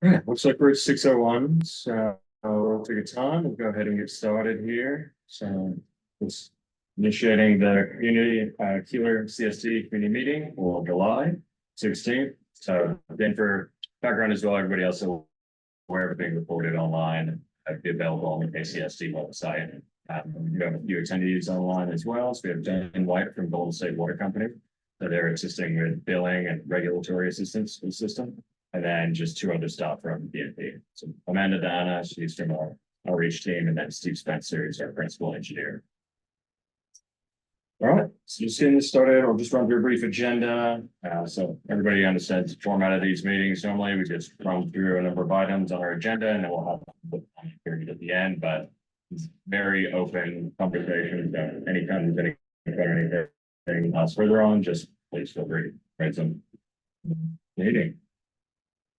Yeah, looks like we're at 6:01, so we'll take a time. We'll go ahead and get started here. So it's initiating the community Keeler CSD community meeting for July 16th. So then for background as well, everybody else will where everything reported online be available on the KCSD website. We have a few attendees online as well. So we have Dan White from Golden State Water Company. So they're assisting with billing and regulatory assistance for the system. And then just two other staff from BNP. So Amanda Dana, she's from our outreach team, and then Steve Spencer is our principal engineer. All right, so just getting this started, I'll just run through a brief agenda. So everybody understands the format of these meetings. Normally, we just run through a number of items on our agenda, and then we'll have a period at the end. But it's very open conversation. So anytime there's anything else further on, just please feel free to write some meeting.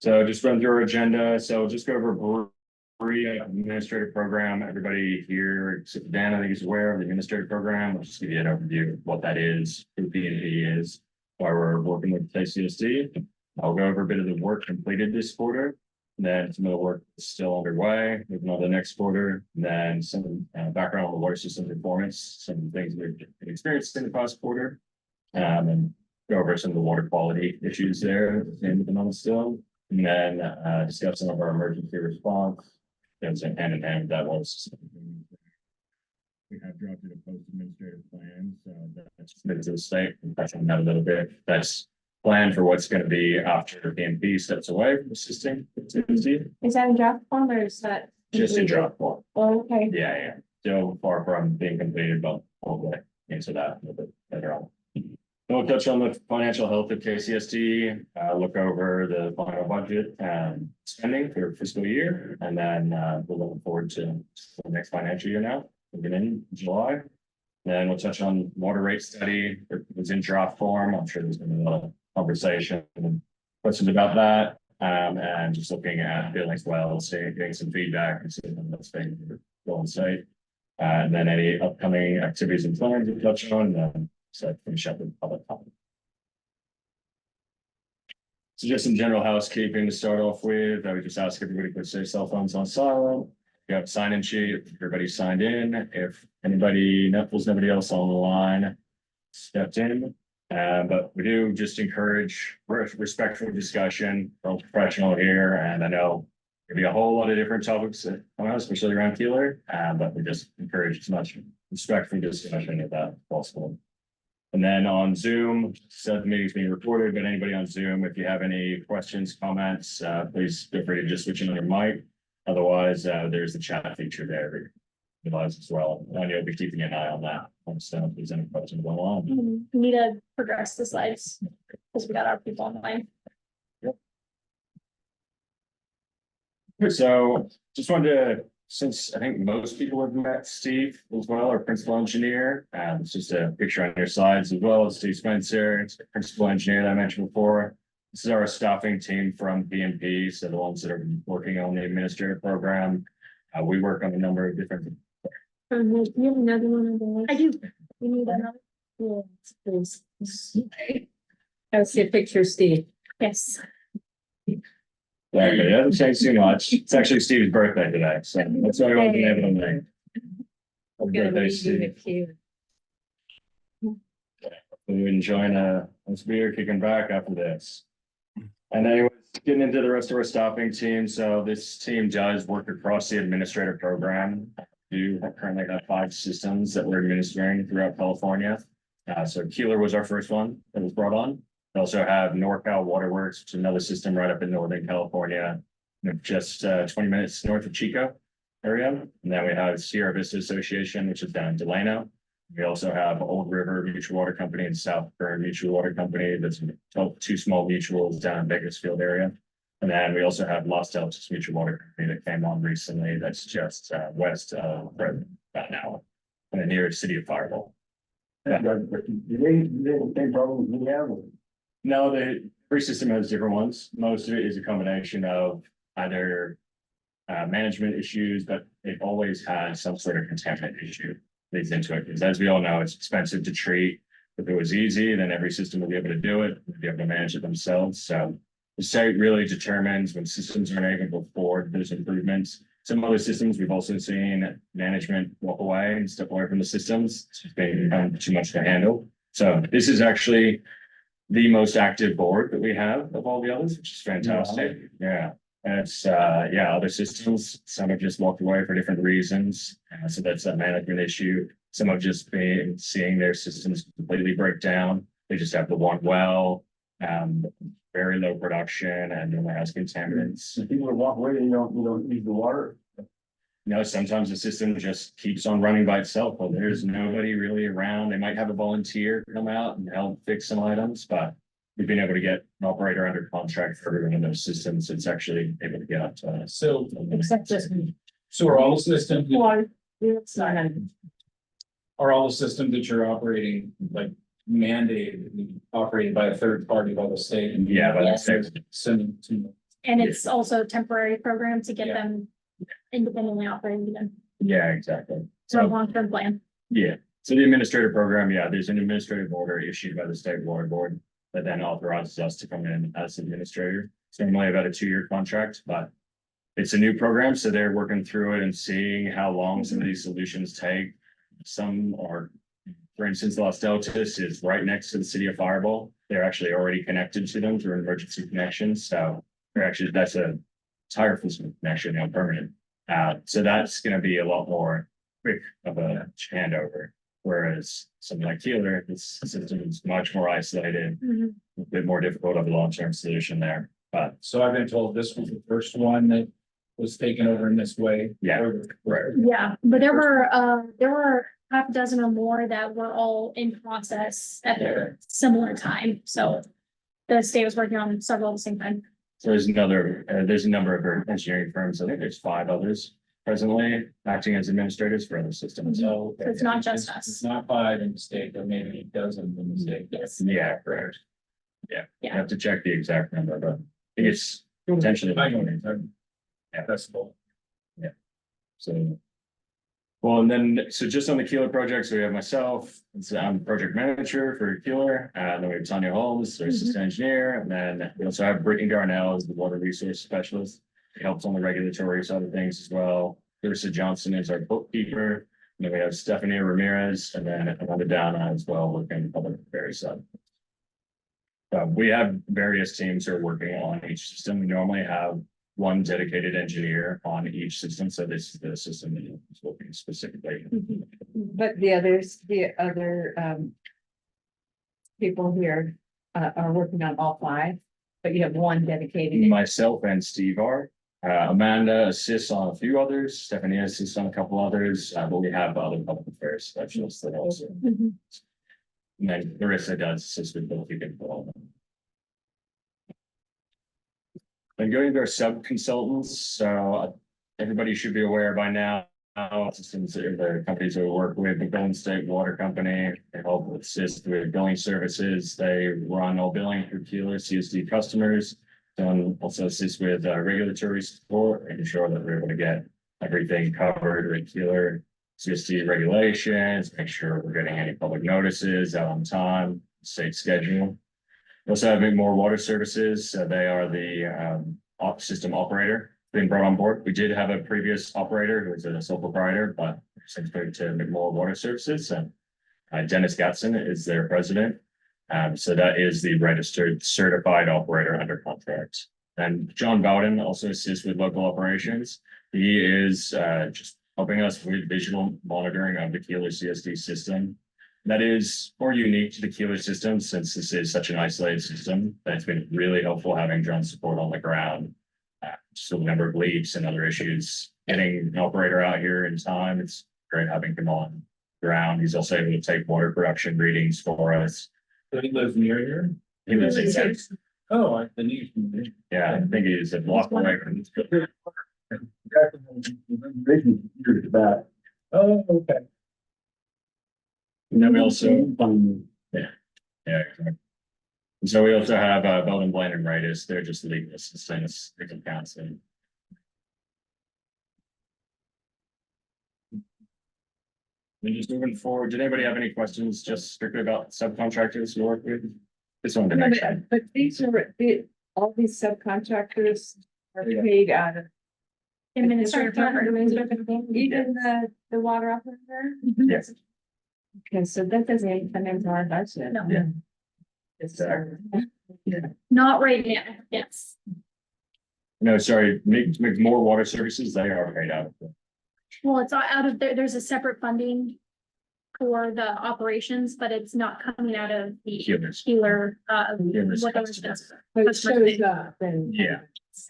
So just run through our agenda. So just go over administrative program. Everybody here, except Dan, I think is aware of the administrative program. I'll just give you an overview of what that is, who BNP is, why we're working with KCSD. I'll go over a bit of the work completed this quarter, and then some of the work is still underway, moving on to the next quarter, and then some background on the water system performance, some things we've experienced in the past quarter, and go over some of the water quality issues there in the moment still. And then discuss some of our emergency response. That's hand in hand with that was. We have drafted a post-administrative plan, so that's submitted to the state. We'll touch on that a little bit. That's planned for what's going to be after BNP steps away from assisting. Is that in draft form or is that just in draft form? Oh, okay. Yeah. Still far from being completed, but we'll get into that a little bit later on. We'll touch on the financial health of KCSD, look over the final budget and spending for fiscal year, and then we're looking forward to the next financial year now, beginning in July. Then we'll touch on water rate study. It was in draft form. I'm sure there's been a lot of conversation and questions about that, and just looking at billing as well, getting some feedback and seeing what's being going site, and then any upcoming activities and plans to touch on. So finish up with public comment. So just some general housekeeping to start off with. I would just ask everybody to put their cell phones on silent. You have a sign-in sheet. Everybody signed in. If anybody, nobody else on the line stepped in. But we do just encourage respectful discussion. We're all professional here, and I know there'll be a whole lot of different topics, especially around Keeler. But we just encourage as much respectful discussion as possible. And then on Zoom, said the meeting's being recorded, but anybody on Zoom, if you have any questions, comments, please feel free to just switch in on your mic. Otherwise, there's the chat feature there as well. And you'll be keeping an eye on that. So if there's any questions going on. We need to progress the slides because we got our people online. Yep. So just wanted to, since I think most people have met Steve as well, our principal engineer, it's just a picture on your slides as well as Steve Spencer, it's the principal engineer that I mentioned before. This is our staffing team from BNP, so the ones that are working on the administrative program. We work on a number of different. You have another one of those? I do. You need another? Yes, please. I see a picture, Steve. Yes. Yeah, it hasn't changed too much. It's actually Steve's birthday today, so that's why I wasn't able to make. Happy birthday, Steve. We're enjoying a beer, kicking back after this. And anyways, getting into the rest of our staffing team. So this team does work across the administrative program. We currently have 5 systems that we're administering throughout California. So Keeler was our first one that was brought on. We also have NorCal Waterworks, which is another system right up in Northern California, just 20 minutes north of Chico area. And then we have Sierra Vista Association, which is down in Delano. We also have Old River Mutual Water Company and South Burn Mutual Water Company. That's 2 small mutuals down in Bakersfield area. And then we also have Los Altos Mutual Water Company that came on recently. That's just west of Redmond, about an hour, and then near the city of Fireball. Yeah. Do they have the same problems we have? No, every system has different ones. Most of it is a combination of either management issues, but it always has some sort of contaminant issue leads into it. Because as we all know, it's expensive to treat. If it was easy, then every system would be able to do it, would be able to manage it themselves. So The site really determines when systems are able to afford those improvements. Some other systems, we've also seen management walk away and step away from the systems. It's just been too much to handle. So this is actually the most active board that we have of all the others, which is fantastic. Yeah. And it's other systems, some have just walked away for different reasons. So that's a management issue. Some have just been seeing their systems completely break down. They just have the one well, very low production and only has contaminants. So people that walk away, you don't use the water. You know, sometimes the system just keeps on running by itself. Well, there's nobody really around. They might have a volunteer come out and help fix some items, but we've been able to get an operator under contract for one of those systems. It's actually able to get up to us. So, Except this. so are all the systems, Water. It's not. are all the systems that you're operating, like mandated, operated by a third party by the state? And Yeah, but Yes. Send to. And it's also a temporary program to get Yeah. them independently operating again. Yeah, exactly. So a long-term plan. Yeah, so the administrative program, yeah, there's an administrative order issued by the state water board that then authorizes us to come in as administrator. It's normally about a 2-year contract, but it's a new program, so they're working through it and seeing how long some of these solutions take. Some are, for instance, Los Deltas is right next to the city of Fireball. They're actually already connected to them through an emergency connection, so they're actually, that's a tire physical connection, you know, permanent. So that's gonna be a lot more quick of a handover. Whereas something like Keeler, this system is much more isolated, Mhm. a bit more difficult of a long-term solution there. But So I've been told this was the first one that was taken over in this way. Yeah. right, Yeah, but there were half a dozen or more that were all in process at a similar time, so. The state was working on several at the same time. so there's a number of engineering firms. I think there's 5 others presently acting as administrators for other systems. So. So it's not just us. It's not 5 in the state, but maybe a dozen in the state. Yes. Yeah, correct. Yeah, you Yeah. have to check the exact number, but I think it's potentially. Yeah, that's cool. So. Well, and then, so just on the Keeler project, so we have myself, I'm project manager for Keeler, and then we have Tanya Holmes, our assistant engineer, and then we also have Brittany Darnell as the water resource specialist. He helps on the regulatory side of things as well. Clarissa Johnson is our bookkeeper, and then we have Stephanie Ramirez, and then Amanda Downa as well, working on public affairs side. We have various teams who are working on each system. We normally have one dedicated engineer on each system, so this is the system that is working specifically. But the other people here are working on all 5, but you have one dedicated. Myself and Steve are. Amanda assists on a few others, Stephanie assists on a couple others, but we have other public affairs specialists that also. Mhm. And then Clarissa does assist with both you can follow them. And going to our sub consultants, so everybody should be aware by now. Systems are the companies that we work with, the Golden State Water Company, they help assist with billing services. They run all billing for Keeler CSD customers. And also assist with regulatory support, making sure that we're able to get everything covered with Keeler CSD regulations, make sure we're getting any public notices out on time, state schedule. We also have more water services. They are the system operator being brought on board. We did have a previous operator who was a sole proprietor, but since moved to more water services. And Dennis Gatson is their president. So that is the registered certified operator under contract. And John Bowden also assists with local operations. He is just helping us with visual monitoring of the Keeler CSD system. That is more unique to the Keeler system since this is such an isolated system. That's been really helpful having John's support on the ground. Just a number of leaks and other issues. Getting an operator out here in time, it's great having him on the ground. He's also able to take water production readings for us. So he lives near here? He lives in Texas. Oh, I need. Yeah, I think he's a block away from. Back. Oh, okay. And then we also, yeah, exactly. And so we also have Belden Bland and Rightus. They're just legal assistants, they can counsel. And just moving forward, did anybody have any questions just strictly about subcontractors we work with? This one, the next one. But these are, all these subcontractors are paid out of, Administrative program. even the water operator? Yes. Okay, so that doesn't come into our budget. No. Yeah. It's, Not right now, yes. No, sorry, make more water services, they are paid out. Well, it's out of there, there's a separate funding for the operations, but it's not coming out of the Keeler's. Keeler, Keeler's what customer. that's. but it shows up and. Yeah.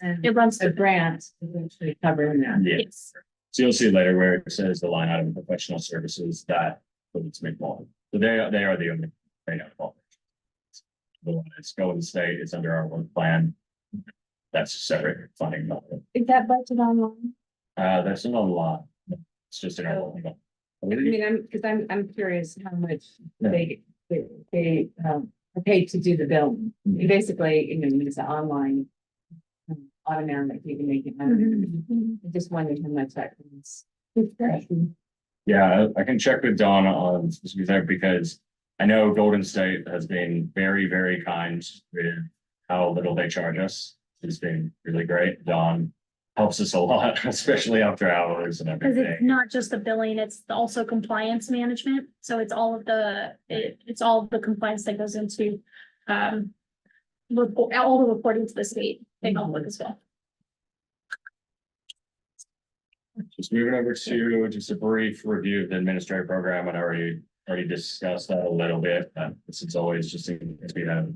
And It runs the through, grants eventually covering that. Yeah, yes. so you'll see later where it says the line item professional services that it's make more. So they are the only paid out. Of the one that's going to state is under our work plan. That's separate funding. Is that budget online? That's not a lot. It's just in our work plan. I mean, I'm curious how much they are paid to do the billing. Basically, it's an online. Automatic, you can make it. I just wondered how much that is. Yeah, I can check with Dawn on specific there because I know Golden State has been very, very kind with how little they charge us. It's been really great. Dawn helps us a lot, especially after hours and Because it's everything. not just the billing, it's also compliance management. So it's all of it's all of the compliance that goes into, all the reporting to the state, they help with as well. Just moving over to just a brief review of the administrative program, and I already discussed that a little bit. This is always just as we have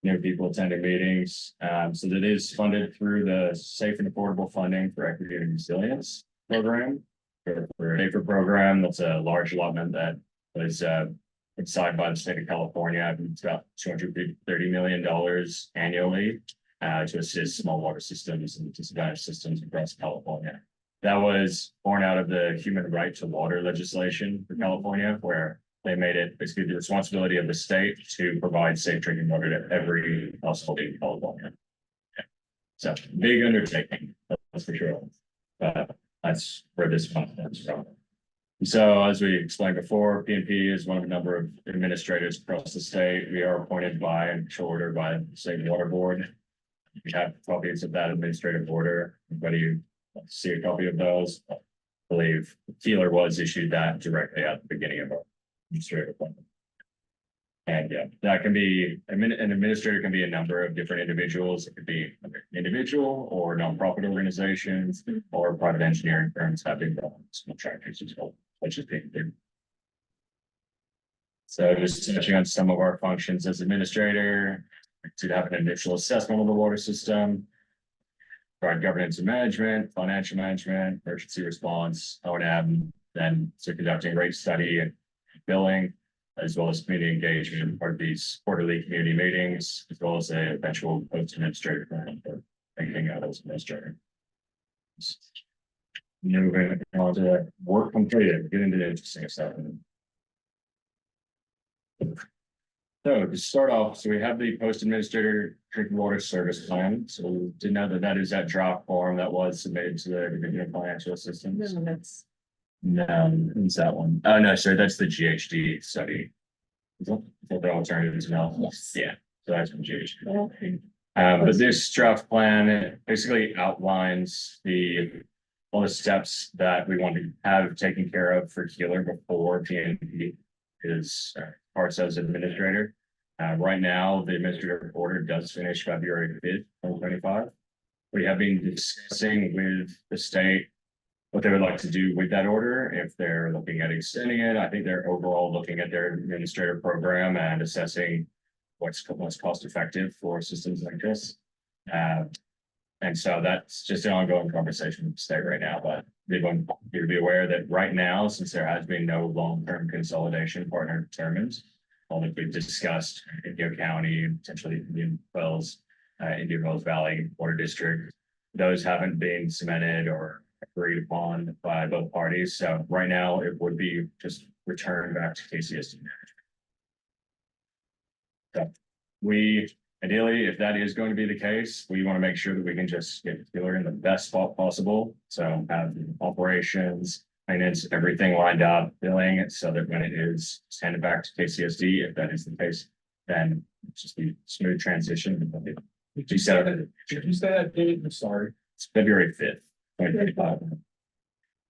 new people attending meetings. So that is funded through the Safe and Affordable Funding for Equity and Resilience program. For a safer program, that's a large allotment that was signed by the state of California. I think it's about $230 million annually to assist small water systems and disadvantaged systems across California. That was born out of the human right to water legislation for California, where they made it basically the responsibility of the state to provide safe drinking water to every household in California. Yeah. So big undertaking, that's for sure. That's where this fund comes from. So as we explained before, PNP is one of a number of administrators across the state. We are appointed by and ordered by the State Water Board. We have copies of that administrative order. Anybody see a copy of those? I believe Keeler was issued that directly at the beginning of our administrative appointment. And yeah, that can be, an administrator can be a number of different individuals. It could be an individual or nonprofit organizations or private engineering firms having contractors as well, which is being done. So just touching on some of our functions as administrator, to have an initial assessment of the water system, provide governance and management, financial management, emergency response, O&M, then so conducting rate study and billing, as well as community engagement, part of these quarterly community meetings, as well as a eventual post-administrative plan for thinking out as administrator. Moving on to work completed, get into the interesting stuff. So to start off, so we have the post-administrator drinking water service plan. So we did know that that is that draft form that was submitted to the Division of Financial Assistance. No, that's. No, it's that one. Oh, no, sorry, that's the GHD study. Is that the alternatives now? Yes. Yeah, so that's from GHD. But this draft plan basically outlines all the steps that we want to have taken care of for Keeler before PNP is parts as administrator. Right now, the administrative order does finish February 5th, 2025. We have been discussing with the state what they would like to do with that order, if they're looking at extending it. I think they're overall looking at their administrative program and assessing what's cost effective for systems like this. And so that's just an ongoing conversation with the state right now, but they want you to be aware that right now, since there has been no long-term consolidation partner determined, all that we've discussed, Indio County and potentially Indian Wells Valley Water District, those haven't been cemented or agreed upon by both parties. So right now it would be just returned back to KCSD management. So we ideally, if that is going to be the case, we want to make sure that we can just get Keeler in the best spot possible. So have operations, maintenance, everything lined up, billing it so that when it is handed back to KCSD, if that is the case, then it's just be smooth transition. She said it. Did you say that date? I'm sorry. It's February 5th, 2025.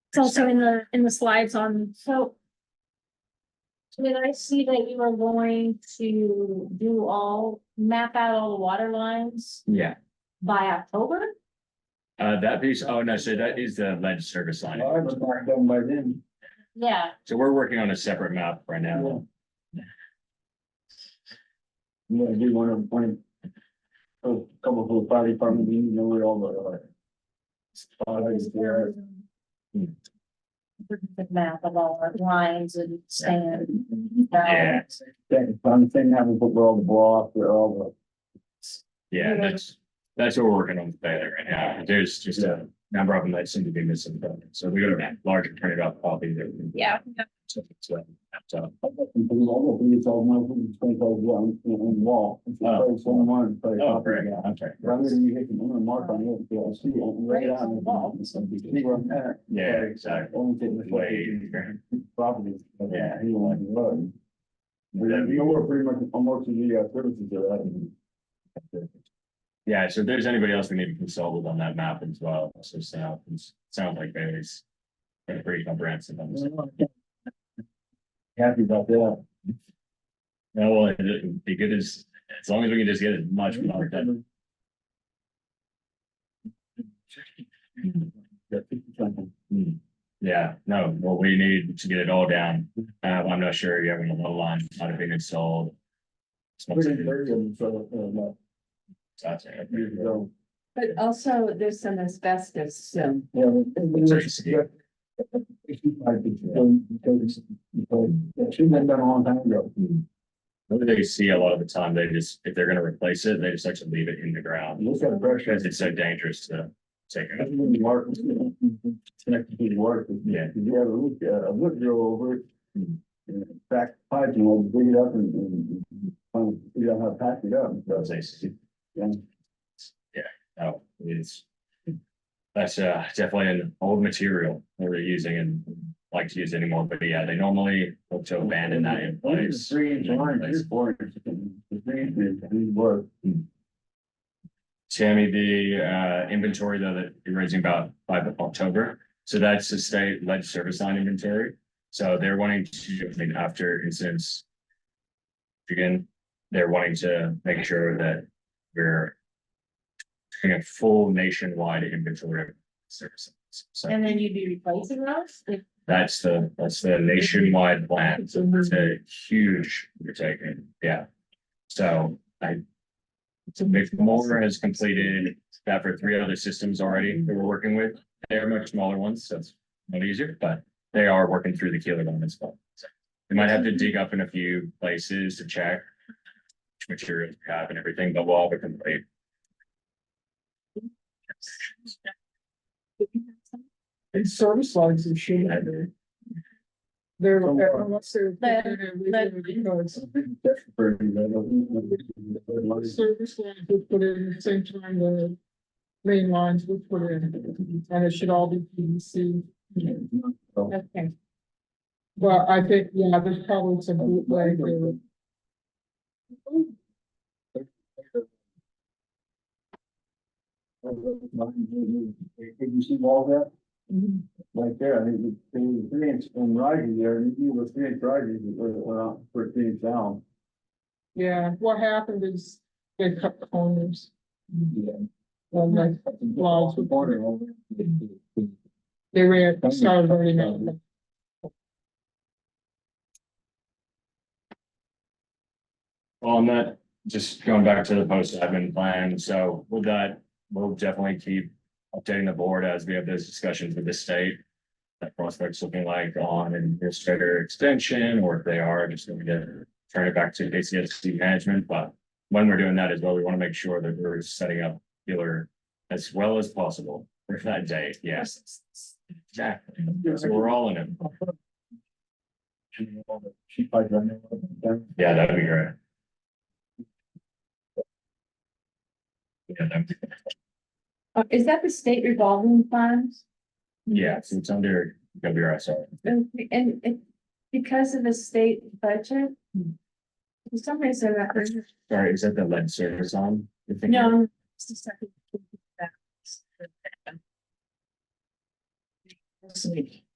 It's also in the slides on, so. Did I see that you are going to map out all the water lines Yeah, by October? that piece, oh no, so that is the lead service line. I was not done by then. Yeah. So we're working on a separate map right now. I'm gonna do one of, a couple of fire department meetings, you know, where all the, spotlights there. The map of all our lines and stand. Yeah, I'm saying that we put all the blocks, where all yeah, that's what we're working on today right now. There's just a number of them that seem to be missing. So we got a larger printed out copy that. Yeah. So, the. It's all my, it's going to go on wall. It's Oh. someone. oh, great, okay. Rather than you hit the mark on it, you'll see it right on the wall. See where I'm at. Yeah, exactly. Only taking the Way. property. Yeah. He don't like the road. But then you know, we're pretty much almost in the services of that. Yeah, so if there's anybody else we need to consult with on that map as well, so sounds like Bailey's been pretty comprehensive on this. Happy about that. No, well, it'd be good as long as we can just get as much more done. Yeah, no, well, we need to get it all down. I'm not sure you have any little line not have been installed. Pretty very good, so, That's it. years ago. But also there's some asbestos, so. Yeah. So you see it. Because it should have been done a long time ago. What they see a lot of the time, they just, if they're gonna replace it, they just like to leave it in the ground. Look at the pressure. Because it's so dangerous to take That's it. when the mark, connected to the water. Yeah. You have a wood drill over it. And back pipe, you know, dig it up and find, figure out how to patch it up. Those AC. Yeah. No, that's definitely an old material that we're using and like to use anymore, but yeah, they normally look to abandon that in place. 3 inch line, 4 inch. The 3 inch, these work. Tammy, the inventory though that you're raising about 5 of October, so that's the state lead service line inventory. So they're wanting to, I mean, after incidents, again, they're wanting to make sure that we're doing a full nationwide inventory of services. So And then you'd be replacing those? that's the nationwide plan. So it's a huge undertaking. Yeah. So Moore has completed that for 3 other systems already that we're working with. They're much smaller ones, so it's not easier, but they are working through the Keeler one as well. So they might have to dig up in a few places to check which materials we have and everything, but we'll all be complete. These service lines and shit. They're, unless they're. Because service lines would put in at the same time the main lines would put in, and it should all be PVC. Okay. Well, I think, yeah, there's probably some bootleg there. Could you see all that? Right there, I think the 3 inch and rising there, you see the 3 inch rising, for 3 inch down. Yeah, what happened is they cut corners. Yeah. And like laws with Border. they ran, started running out. On that, just going back to the post admin plan, so with that, we'll definitely keep updating the board as we have those discussions with the state. That prospect's looking like on an administrator extension, or if they are just going to turn it back to KCSC management, but when we're doing that as well, we want to make sure that we're setting up Keeler as well as possible for that date, yes. Exactly, so we're all in it, She pipe down there. yeah, that'd be great. Yeah, Is that the state revolving funds? yeah, so it's under WRSR. And because of the state budget? For some reason, Sorry, is that the lead service on? You're thinking- No. It's the second.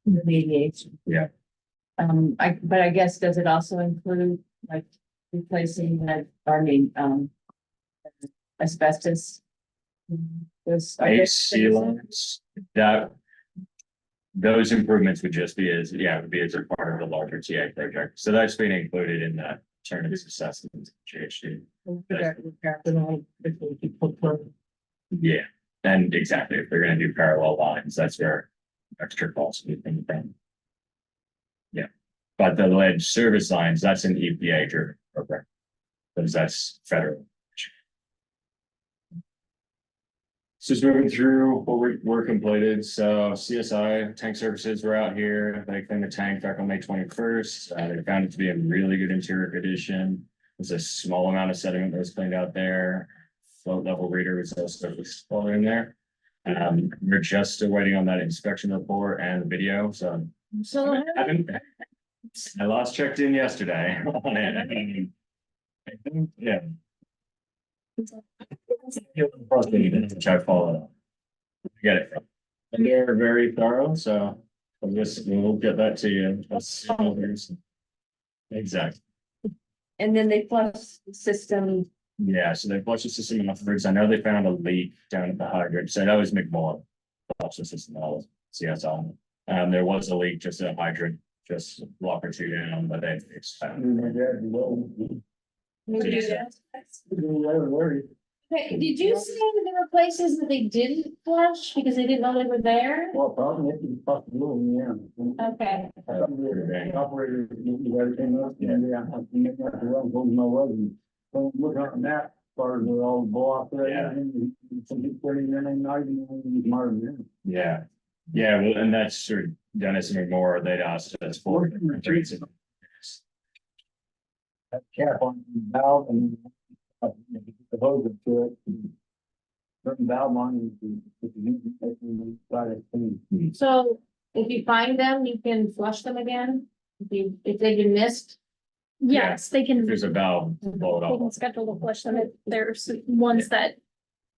Remediation. Yeah. But I guess, does it also include like replacing that, asbestos? A sealants, that. Those improvements would just be as, yeah, it would be as a part of the larger TA project, so that's being included in that alternative assessment, GHD. Yeah, and exactly, if they're gonna do parallel lines, that's where extra costs would come from. Yeah, but the lead service lines, that's an EPA driven program. Because that's federal. So just moving through what we're completed, so CSI tank services were out here, they cleaned the tank back on May 21st, they found it to be a really good interior condition. There's a small amount of sediment that was cleaned out there, float level reader was also installed in there. We're just still waiting on that inspection report and the video, so. So. I last checked in yesterday on it. Yeah. Which I follow. Get it. And they're very thorough, so we'll get that to you. Exactly. And then they flush the system. Yeah, so they flushed the system afterwards. I know they found a leak down at the hydrant, so that was McMullen. Flushed the system, that was CSI. There was a leak just at hydrant, just a block or two down, but they fixed that. Okay, did you say that there were places that they didn't flush because they didn't know they were there? Well, probably if you possibility, yeah. Okay, Operator, you gotta came up, and yeah, I think that's the one, goes no other. So look on the map, part of the old block there. Yeah. And some people putting in and not even modern, yeah. Yeah, yeah, well, and that's sort of Dennis and McMorro, they'd asked us for. That cap on the valve and the hose to it. Certain valve on it. so if you find them, you can flush them again? If they've been missed? Yes, they can. There's a valve, blow it They can off. schedule to flush them if there's ones that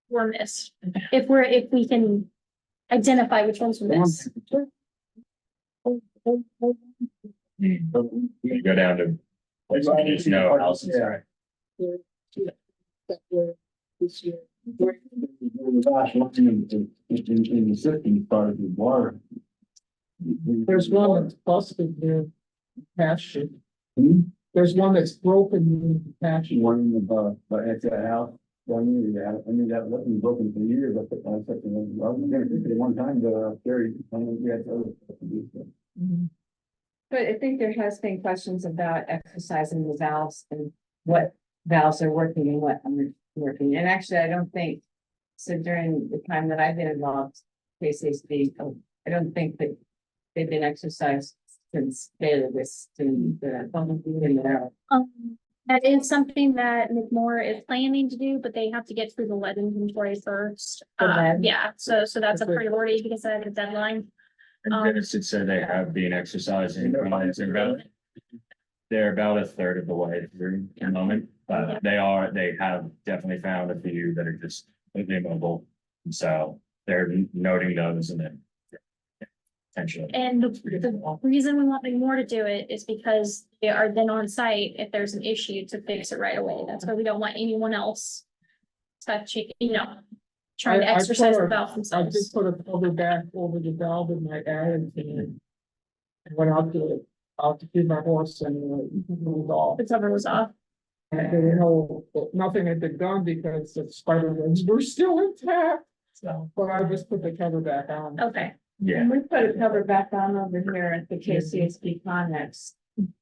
were missed. If we can identify which ones were missed. You go down to. There's no houses, right? This year. The last line in the system part of the water. There's one that's busted near pasture. Hmm? There's one that's broken in pasture. One in the, but at that house, I knew that wasn't broken for years, I put, I said, I was gonna think it one time, but, Terry, I mean, yeah, it's other stuff to do, so. But I think there has been questions about exercising the valves and what valves are working and what aren't working. And actually, I don't think, so during the time that I've been involved, KCSB, I don't think that they've been exercised since Baylor was doing the. That is something that McMorro is planning to do, but they have to get through the lead inventory first. The lead? Yeah, so that's a Okay. priority because I have a deadline. And Dennis had said they have been exercising. They're about a third of the way through at the moment, but they have definitely found a few that are just completely immobile. So they're noting those and then. Potentially. And the reason we want McMorro to do it is because they are then on site if there's an issue to fix it right away. That's why we don't want anyone else touching, trying to I exercise put the a- valve I themselves. just put a cover back over the valve in my attic and went out to feed my horse and moved off. The cover was off. And there were nothing had been done because the spider webs were still intact. So, But I just put the cover back on. Okay, yeah, And we put a cover back on over here at the KCSB Connex.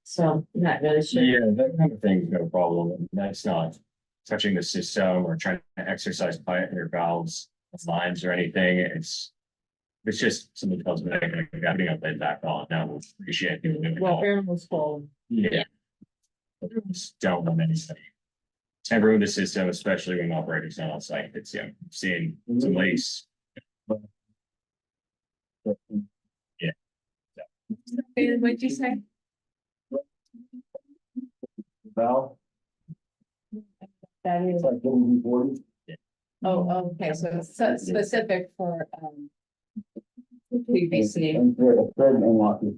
So not really sure. yeah, that kind of thing's no problem. That's not touching the system or trying to exercise pipe or valves, lines or anything. It's just something tells me I'm getting up and back on. Now we'll appreciate it. Well, animals falling. Yeah. Just don't want anything. And ruin the system, especially when operators not on site. It's, seeing some leaks. What'd you say? Valve, That is, it's like 40. Oh, okay, so it's specific for, PVC. And thread and unlock it.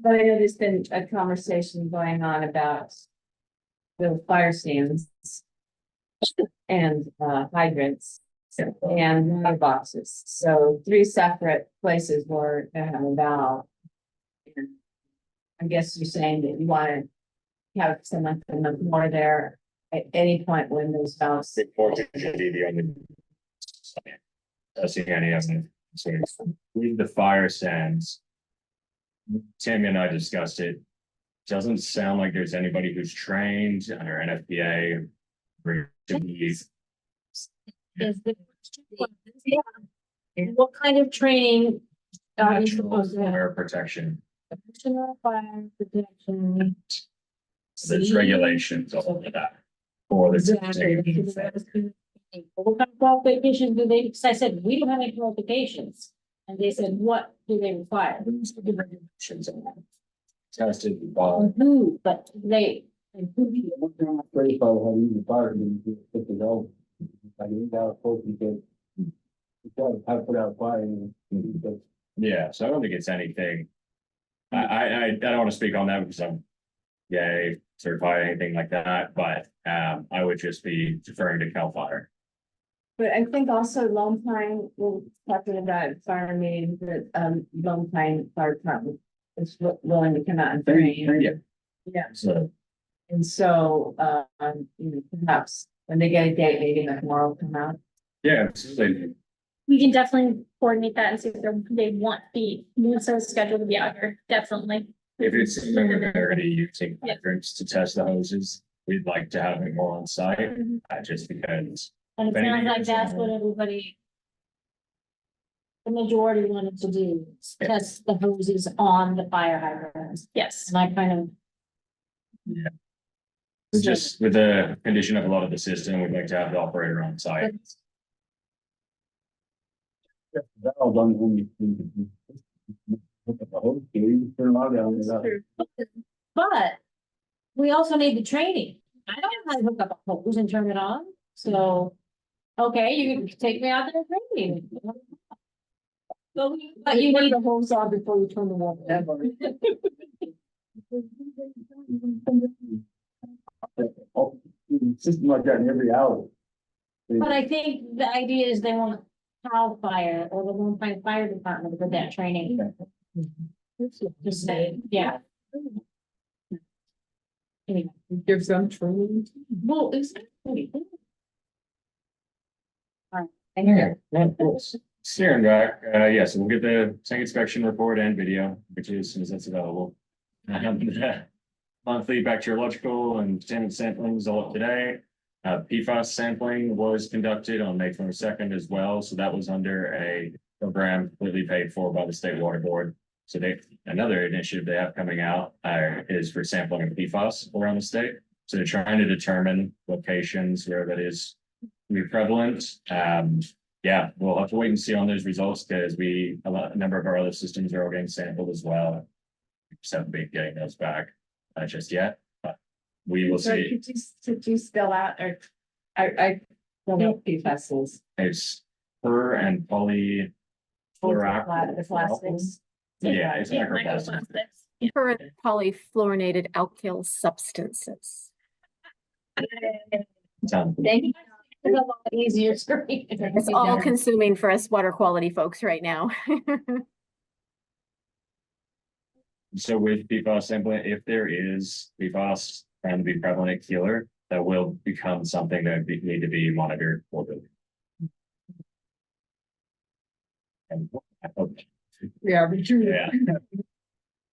But I know there's been a conversation going on about the fire stands and hydrants and water boxes. So 3 separate places were involved. And I guess you're saying that you want to have someone from the more there at any point when those valves. Unfortunately, the only. Doesn't any of them, so with the fire stands. Tammy and I discussed it. Doesn't sound like there's anybody who's trained under NFPA. Or to be, Is the. Yeah. What kind of training are you natural supposed to have? fire protection. Professional fire protection. There's regulations all of that. For the. Exactly. What kind of qualifications do they, because I said, we don't have any qualifications. And they said, what do they require? Regulations on that. Tested by. Who, but they. And who do you- One thing I'm afraid about how to use the fire, and you put it out. I didn't have a post, you can. You gotta have to put out fire, but Yeah, so I don't think it's anything. I don't want to speak on that because I'm. Yay, certified, anything like that, but I would just be deferring to CAL FIRE. But I think also Lone Pine, we're talking about fire meetings that, Lone Pine Fire Department is willing to come out and train. Yeah. Yeah, So, and so, you know, perhaps when they get a date, maybe like tomorrow come out. yeah, absolutely. We can definitely coordinate that and see if they want the, so scheduled to be out here, definitely. If it's something that they're already using Yeah. hydrants to test the hoses, we'd like to have it more on site, Mhm. just because. And If it sounds anything like goes that's wrong. what everybody. The majority wanted to do, is Yeah. test the hoses on the fire hydrants. Yes, and I kind of. It's just with the condition of a lot of the system, we'd like to have the operator on site. that was on the. Look at the whole, you turn them out down there. But we also need the training. I don't know how to hook up a hose and turn it on, so, okay, you can take me out there and train me. But you need the hose on before you turn the water Oh, system like that in every alley. But I think the idea is they want CAL FIRE or the Lone Pine Fire Department with that training. Just say, yeah. Anyway, Gives them training. well, exactly. And Steering back, yes, we'll get the tank inspection report and video, which is, as soon as that's available. Monthly bacteriological and contaminant sampling is all up today. PFAS sampling was conducted on May 22nd as well, so that was under a program completely paid for by the State Water Board. So another initiative they have coming out is for sampling of PFAS around the state. So they're trying to determine locations where that is be prevalent. Yeah, we'll have to wait and see on those results because a number of our other systems are all getting sampled as well. We just haven't been getting those back just yet, but we will so see. could you spell out, or, I don't know what PFAS is. It's per and poly. The plastics. Yeah, it's Yeah, microplastics. microplastics. Current polyfluorinated alkyl substances. Sounds good. Thank you. It's a lot easier to read. It's all consuming for us water quality folks right now. So with PFAS sampling, if there is PFAS found to be prevalent at Keeler, that will become something that need to be monitored quarterly. And I hope, Yeah, but you. yeah.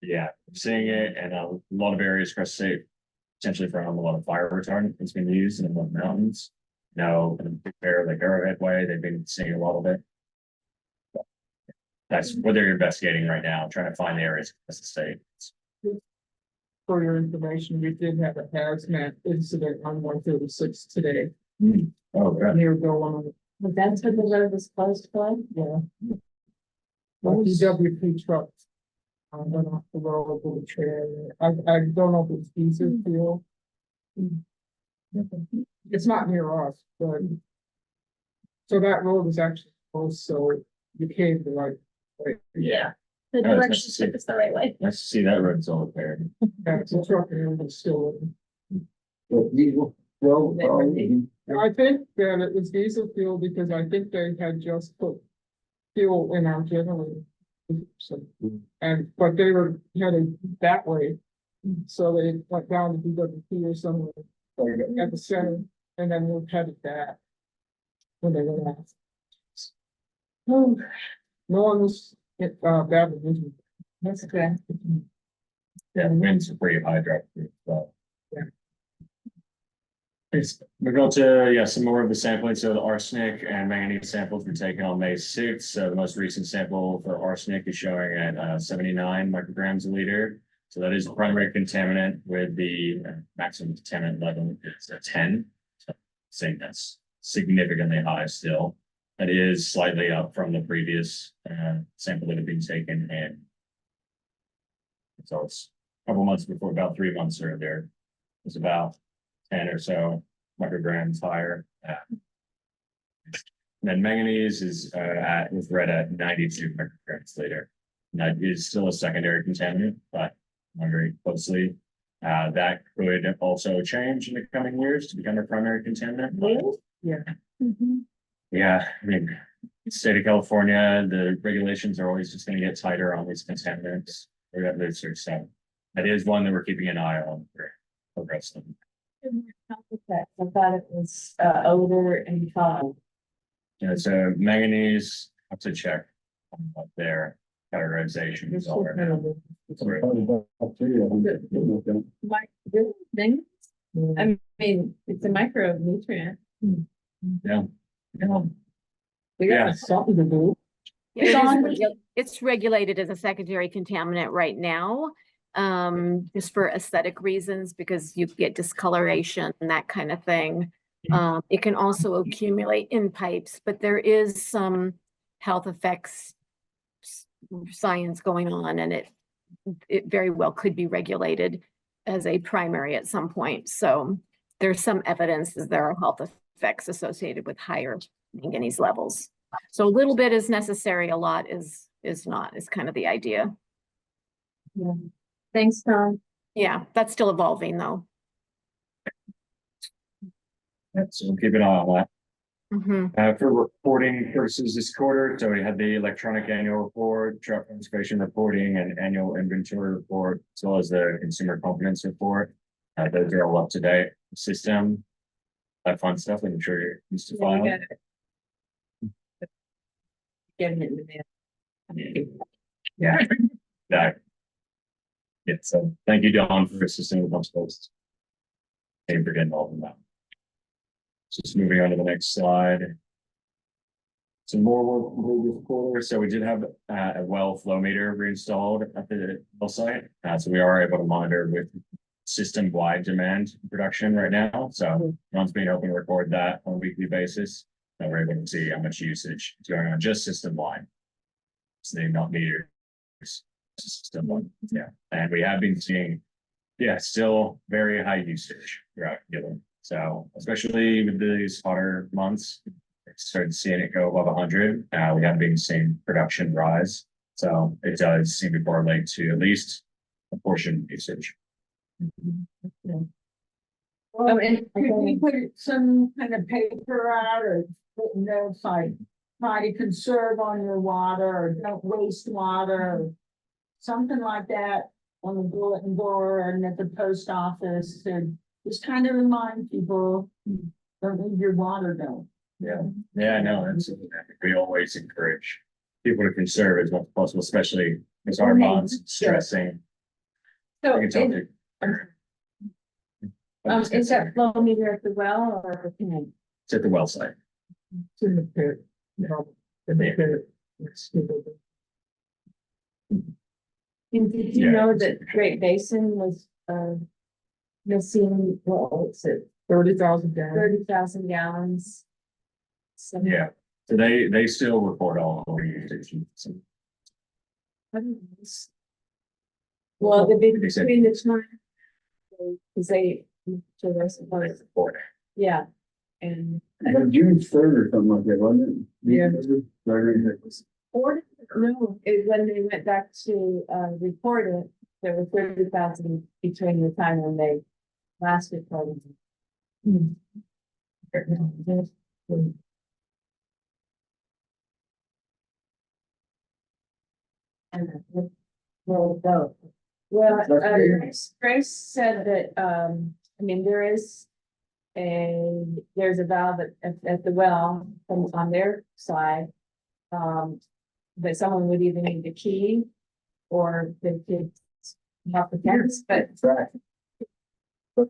Yeah, seeing it in a lot of areas across the state, potentially from a lot of fire retardant that's been used in the mountains. Now, in particular, like Arrowhead Way, they've been seeing a lot of it. That's what they're investigating right now, trying to find the areas across the state. For your information, we did have a hazmat incident on 136 today. Oh, good. Near Bill, But that's what the road was closed for. yeah. DWP truck. Went off the road with a trailer. I don't know if it's diesel fuel. It's not near us, but So that road is actually also, you came the right way. Yeah. The No, it's direction nice to see. took us the right way. Nice to see that road's all repaired. Yeah, it's a truck and it's still. But diesel, well, I think that it was diesel fuel because I think they had just put fuel in our generator. So, and, but they were headed that way. So they went down to BWP or somewhere at the center and then we're headed back. When they went out. No one was, badly injured. That's good. Yeah, the winds are pretty high drive. But. Yeah. We go to, yeah, some more of the sampling. So the arsenic and manganese samples were taken on May 6th. So the most recent sample for arsenic is showing at 79 micrograms a liter. So that is the primary contaminant with the maximum contaminant level is a 10. So saying that's significantly high still. That is slightly up from the previous sample that had been taken in. So it's a couple months before, about 3 months earlier. It's about 10 or so micrograms higher. Then manganese is read at 92 micrograms later. And that is still a secondary contaminant, but very closely. That could also change in the coming years to become a primary contaminant. Yeah. Yeah, I mean, state of California, the regulations are always just going to get tighter on these contaminants. So that is one that we're keeping an eye on for progress. I thought it was odor and fog. Yeah, so manganese, I have to check what their categorizations are. Thing. I mean, it's a micronutrient. Yeah. Yeah. They got something to do. It is Sean, it's regulated as a secondary contaminant right now, just for aesthetic reasons, because you get discoloration and that kind of thing. It can also accumulate in pipes, but there is some health effects science going on, and it very well could be regulated as a primary at some point. So there's some evidence that there are health effects associated with higher manganese levels. So a little bit is necessary, a lot is not, is kind of the idea. Yeah. Thanks, Tom. Yeah, that's still evolving though. So we'll keep an eye on that. Mhm. For reporting purposes this quarter, so we had the electronic annual report, truck inspection reporting, and annual inventory report, as well as the consumer confidence report. Those are all up to date. System, that fun stuff that I'm sure you're used to following. Getting it in the mail. Yeah, that. Yeah, so thank you, Dawn, for assisting with those posts. Thank you for getting involved in that. Just moving on to the next slide. Some more work completed this quarter. So we did have a well flow meter reinstalled at the well site. So we are able to monitor with system-wide demand production right now. So Ron's being able to record that on a weekly basis. And we're able to see how much usage is going on just system-wide. So they're not meters, system-wide. Yeah, and we have been seeing, yeah, still very high usage throughout Keeler. So especially with these hotter months, started seeing it go above 100. We have been seeing production rise. So it does seem to correlate to at least a portion of usage. Well, and could we put some kind of paper out or put notes like try to conserve on your water or don't waste water, or something like that on the bulletin board and at the post office to just kind of remind people, don't leave your water down. Yeah, no, that's, we always encourage people to conserve as much as possible, especially as our months stressing. So I can tell you. is that flow meter at the well or the tank? It's at the well site. It's in the pit, you know, in the pit. And did you Yeah. know that Great Basin was missing, well, it's at 30,000 gallons. 30,000 gallons? So Yeah, so they still report all the usage. So well, the big They said- between the time. Cause they, so that's, they report it. yeah, and June third or something like that, wasn't it? Yeah. Right. Or, no, when they went back to, report it, there was 30,000 between the time when they last reported. Well, Grace said that, I mean, there's a valve at the well from on their side. That someone would either need the key or they could have the fence, but But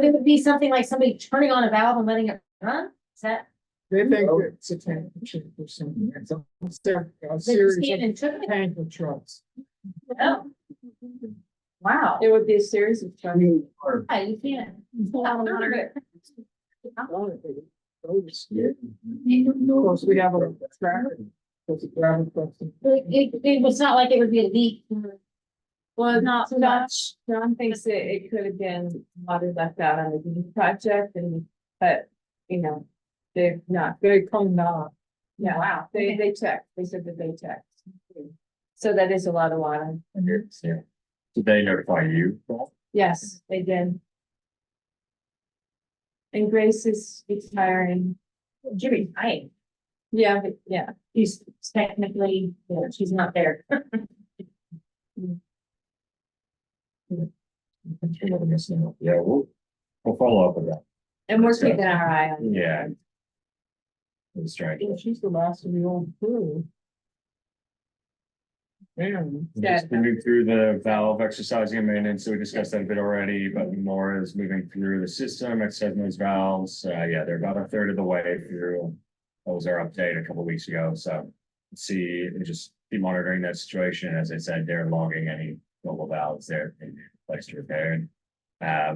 it would be something like somebody turning on a valve and letting it run, is that? They think it's a tank or something. It's a They series just came of and took it? tanker trucks. Oh. Wow. it would be a series of I mean, or- Yeah, you can't. It's a lot of water. No, Plus, we have a tractor. There's a gravel truck. It was not like it would be a leak. Well, Not John, much. John thinks that it could have been water left out on the D project and, but, you know, they're not. They come now. Yeah, wow, they checked, they said that they checked. So that is a lot of water. Did they notify you? Yes, they did. And Grace is retiring. Jimmy, I, Yeah, but yeah, she's technically, yeah, she's not there. Yeah, we'll follow up with that. and we're keeping our eye on. it. Yeah. That's right. Yeah, she's the last of the old crew. Man. Just moving through the valve exercising and maintenance, so we discussed that a bit already, but more is moving through the system, exercising those valves. Yeah, they're about a third of the way through. That was our update a couple weeks ago, so see, and just be monitoring that situation. As I said, they're logging any global valves there in place to repair. Yeah,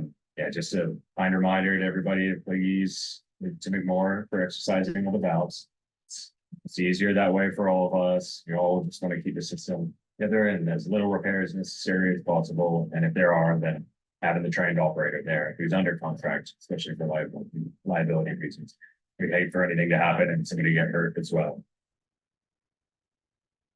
just a kind reminder to everybody to please to make more for exercising all the valves. It's easier that way for all of us. You all just want to keep the system together and as little repairs necessary as possible. And if there are, then having the trained operator there who's under contract, especially for liability reasons. We'd hate for anything to happen and somebody get hurt as well.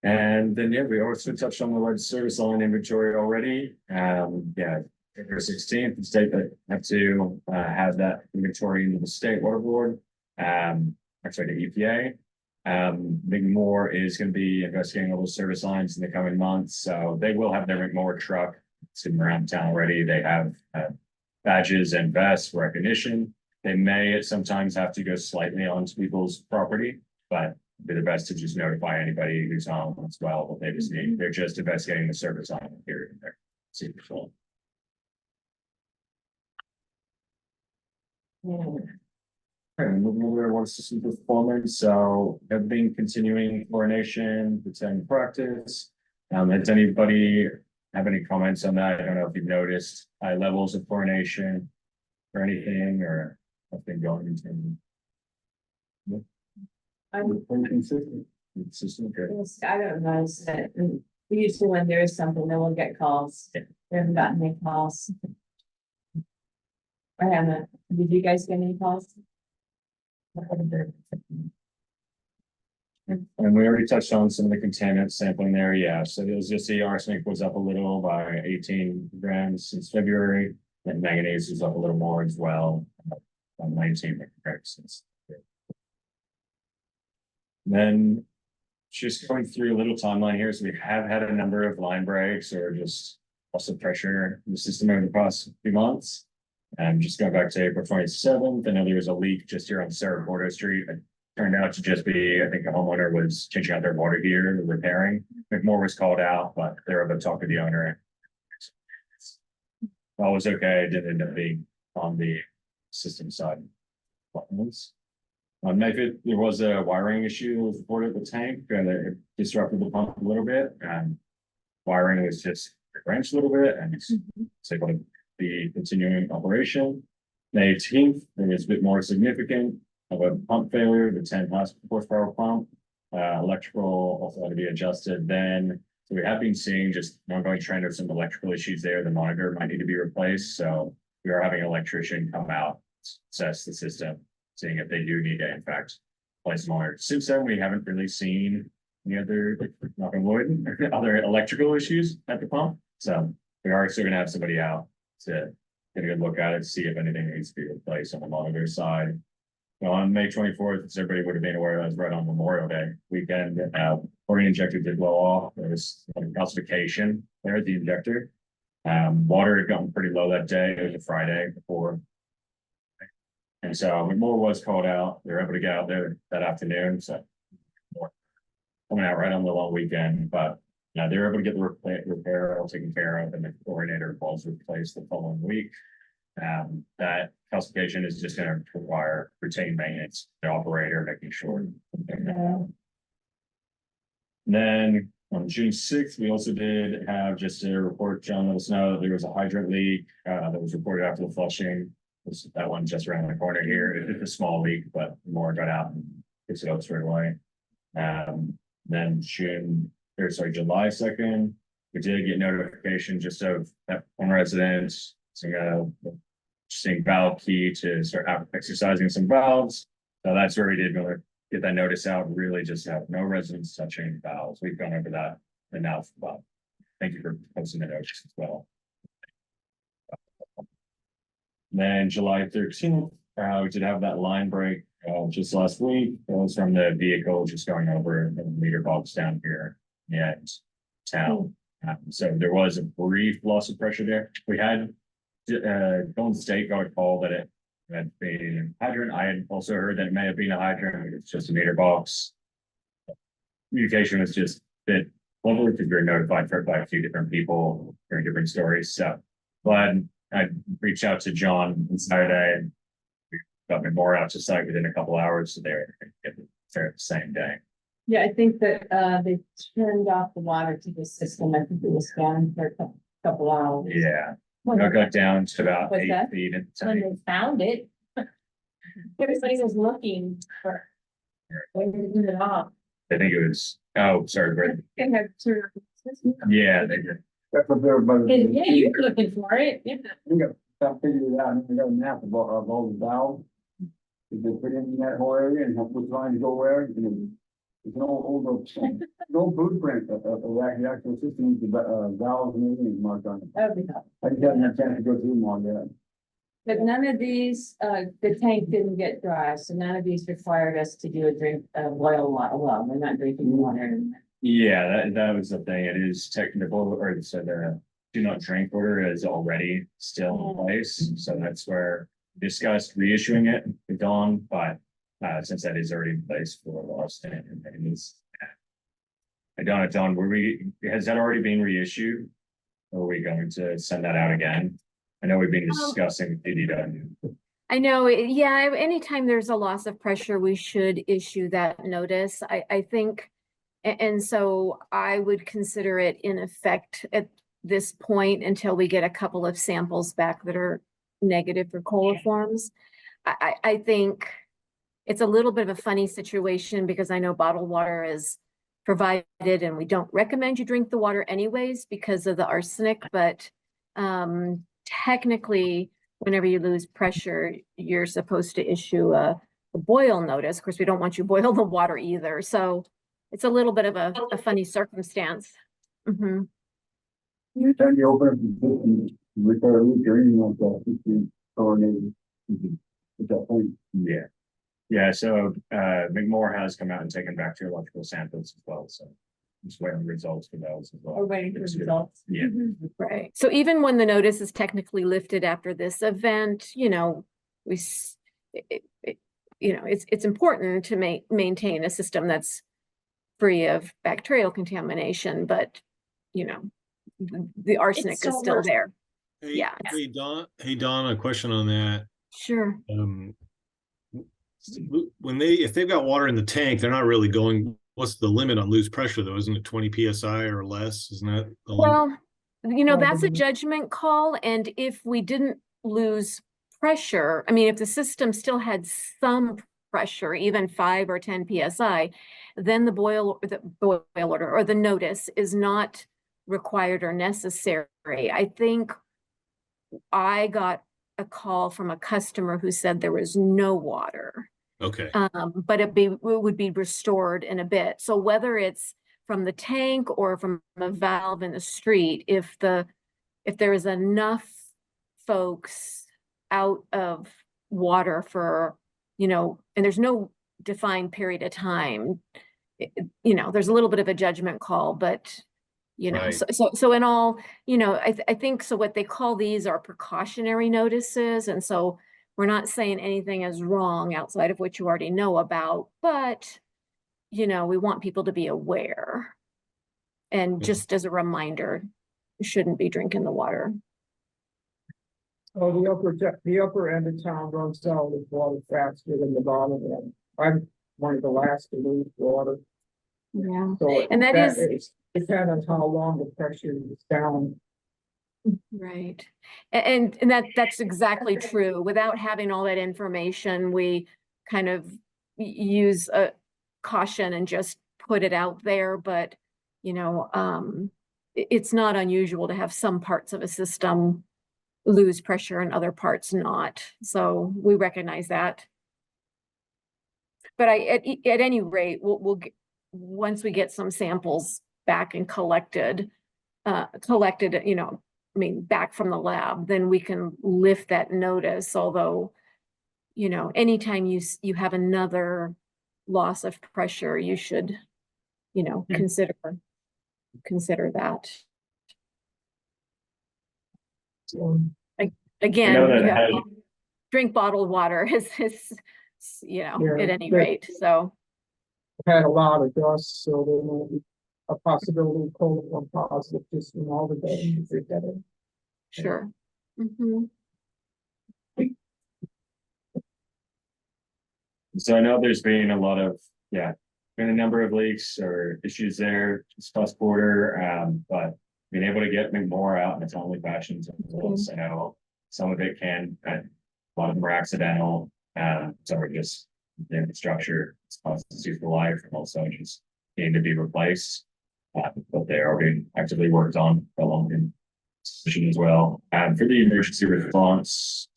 And then, yeah, we also touched on the lead service line inventory already. Yeah, February 16th, the state that have to have that inventory into the state water board. Actually, the EPA. Big Moore is going to be investigating all those service lines in the coming months, so they will have their McMoore truck sitting around town already. They have badges and vests recognition. They may at sometimes have to go slightly onto people's property, but do their best to just notify anybody who's on as well. What they just need, they're just investigating the service line here and there. See control. And moving over to water system performance, so have been continuing chlorination, the 10 practice. Does anybody have any comments on that? I don't know if you've noticed high levels of chlorination or anything, or have been going into. I'm, Pretty consistent. Consistent, good. I don't know, usually when there is something, then we'll get calls. We haven't gotten any calls. I haven't, did you guys get any calls? And we already touched on some of the contaminant sampling there, yeah, so you'll just see arsenic was up a little by 18 grams since February, and manganese was up a little more as well, on 19 since. Then just going through a little timeline here, so we have had a number of line breaks or just loss of pressure in the system over the past few months. And just going back to April 27th, I know there was a leak just here on Sarah Porter Street. It turned out to just be, I think a homeowner was changing out their water heater and repairing. McMoore was called out, but they were able to talk to the owner. All was okay. It didn't end up being on the system side. Maybe there was a wiring issue that was reported at the tank and it disrupted the pump a little bit. And wiring was just wrenched a little bit and it's able to be continuing operation. The 18th, there was a bit more significant of a pump failure, the 10 horsepower pump. Electrical also had to be adjusted then. So we have been seeing just an ongoing trend of some electrical issues there. The monitor might need to be replaced. So we are having an electrician come out assess the system, seeing if they do need to in fact place them on. Since then, we haven't really seen any other, like, knock on wood, other electrical issues at the pump. So we are still gonna have somebody out to get a good look at it, see if anything needs to be replaced on the monitor side. Well, on May 24th, as everybody would have been aware, that was right on Memorial Day weekend. Chlorine injector did blow off. There was some calcification there at the injector. Water had gotten pretty low that day. It was a Friday before. And so more was called out. They were able to get out there that afternoon. So more coming out right on the long weekend, but they were able to get the repair all taken care of, and the chlorinator was replaced the following week. That calcification is just going to require routine maintenance, the operator making sure. Then on June 6th, we also did have just a report. John let us know that there was a hydrant leak that was reported after the flushing. That one just around the corner here. It's a small leak, but more got out and fixed it up straight away. Then July 2nd, we did get notification just of that one resident seeing valve key to start exercising some valves. So that's where we did get that notice out. Really just have no residents touching valves. We've gone over that enough. But thank you for posting the notice as well. Then July 13th, we did have that line break just last week. It was from the vehicle just going over the meter box down here in town. So there was a brief loss of pressure there. We had Golden State got a call that it had been a hydrant. I had also heard that it may have been a hydrant. It's just a meter box. Communication was just a bit lovely because we were notified by a few different people hearing different stories. So glad I reached out to John on Saturday, and we got me more out to site within a couple hours. So they're there the same day. Yeah, I think that they turned off the water to the system. I think it was down for a couple hours. Yeah. I got down to about What's 8 that? feet in the When tank. they found it. Everybody was looking for. When they did it off. I think it was, oh, sorry, Brett. They had to- Yeah, they did. That's what everybody. Yeah, you were looking for it. Yeah. We got, figured it out, and we got a map of all the valves. That they put in that whole area and we're trying to go where, and it's an old blueprint of the actual system, the valves and everything marked on it. That would be tough. I just haven't had a chance to go through them all yet. But none of these, the tank didn't get dry, so none of these required us to do a drink, boil water. Well, we're not drinking water. Yeah, that was the thing. It is technical, or so the do not drink order is already still in place. So that's where we discussed reissuing it with Dawn, but since that is already in place for the last and I don't know, Dawn, has that already been reissued? Or are we going to send that out again? I know we've been discussing with DDW. I know, yeah, anytime there's a loss of pressure, we should issue that notice. I think, and so I would consider it in effect at this point until we get a couple of samples back that are negative for coliforms. I think it's a little bit of a funny situation because I know bottled water is provided and we don't recommend you drink the water anyways because of the arsenic, but technically, whenever you lose pressure, you're supposed to issue a boil notice. Of course, we don't want you to boil the water either. So it's a little bit of a funny circumstance. Mm-hmm. Anytime you open up the system, require a leak or anything like that, it's been chlorinated. At that point. Yeah. Yeah, so McMoore has come out and taken bacteriological samples as well. So just waiting on results for those as well. We're waiting for results. Yeah. Right. So even when the notice is technically lifted after this event, it's important to maintain a system that's free of bacterial contamination, but the arsenic is still there. Hey, Yeah. Hey, Don, a question on that. Sure. If they've got water in the tank, they're not really going, what's the limit on loose pressure though? Isn't it 20 PSI or less? Isn't that the limit? Well, that's a judgment call. And if we didn't lose pressure, I mean, if the system still had some pressure, even 5 or 10 PSI, then the boil order or the notice is not required or necessary. I think I got a call from a customer who said there was no water. Okay, But it would be restored in a bit. So whether it's from the tank or from a valve in the street, if there is enough folks out of water for, and there's no defined period of time, there's a little bit of a judgment call, but Right. so in all, I think so what they call these are precautionary notices. And so we're not saying anything is wrong outside of what you already know about, but we want people to be aware. And just as a reminder, you shouldn't be drinking the water. Oh, the upper end of town runs out of water faster than the bottom end. I'm one of the last to lose water. Yeah. So And that is- it's depending on how long the pressure is down. Right. And that's exactly true. Without having all that information, we kind of use a caution and just put it out there. But, it's not unusual to have some parts of a system lose pressure and other parts not. So we recognize that. But at any rate, we'll get, once we get some samples back and collected, back from the lab, then we can lift that notice. Although, anytime you have another loss of pressure, you should, consider that. Again, I know that you have had- to drink bottled water is Yeah, at any but- rate. So Had a lot of dust, so there will be a possibility of cold or positive just from all the buildings together. sure. Mhm. So I know there's been a lot of, been a number of leaks or issues there, cross border, but being able to get more out in a timely fashion. I know some of it can, a lot of them are accidental, some are just the infrastructure, it's caused useful life, and also just need to be replaced. But they are being actively worked on along in section as well. For the emergency response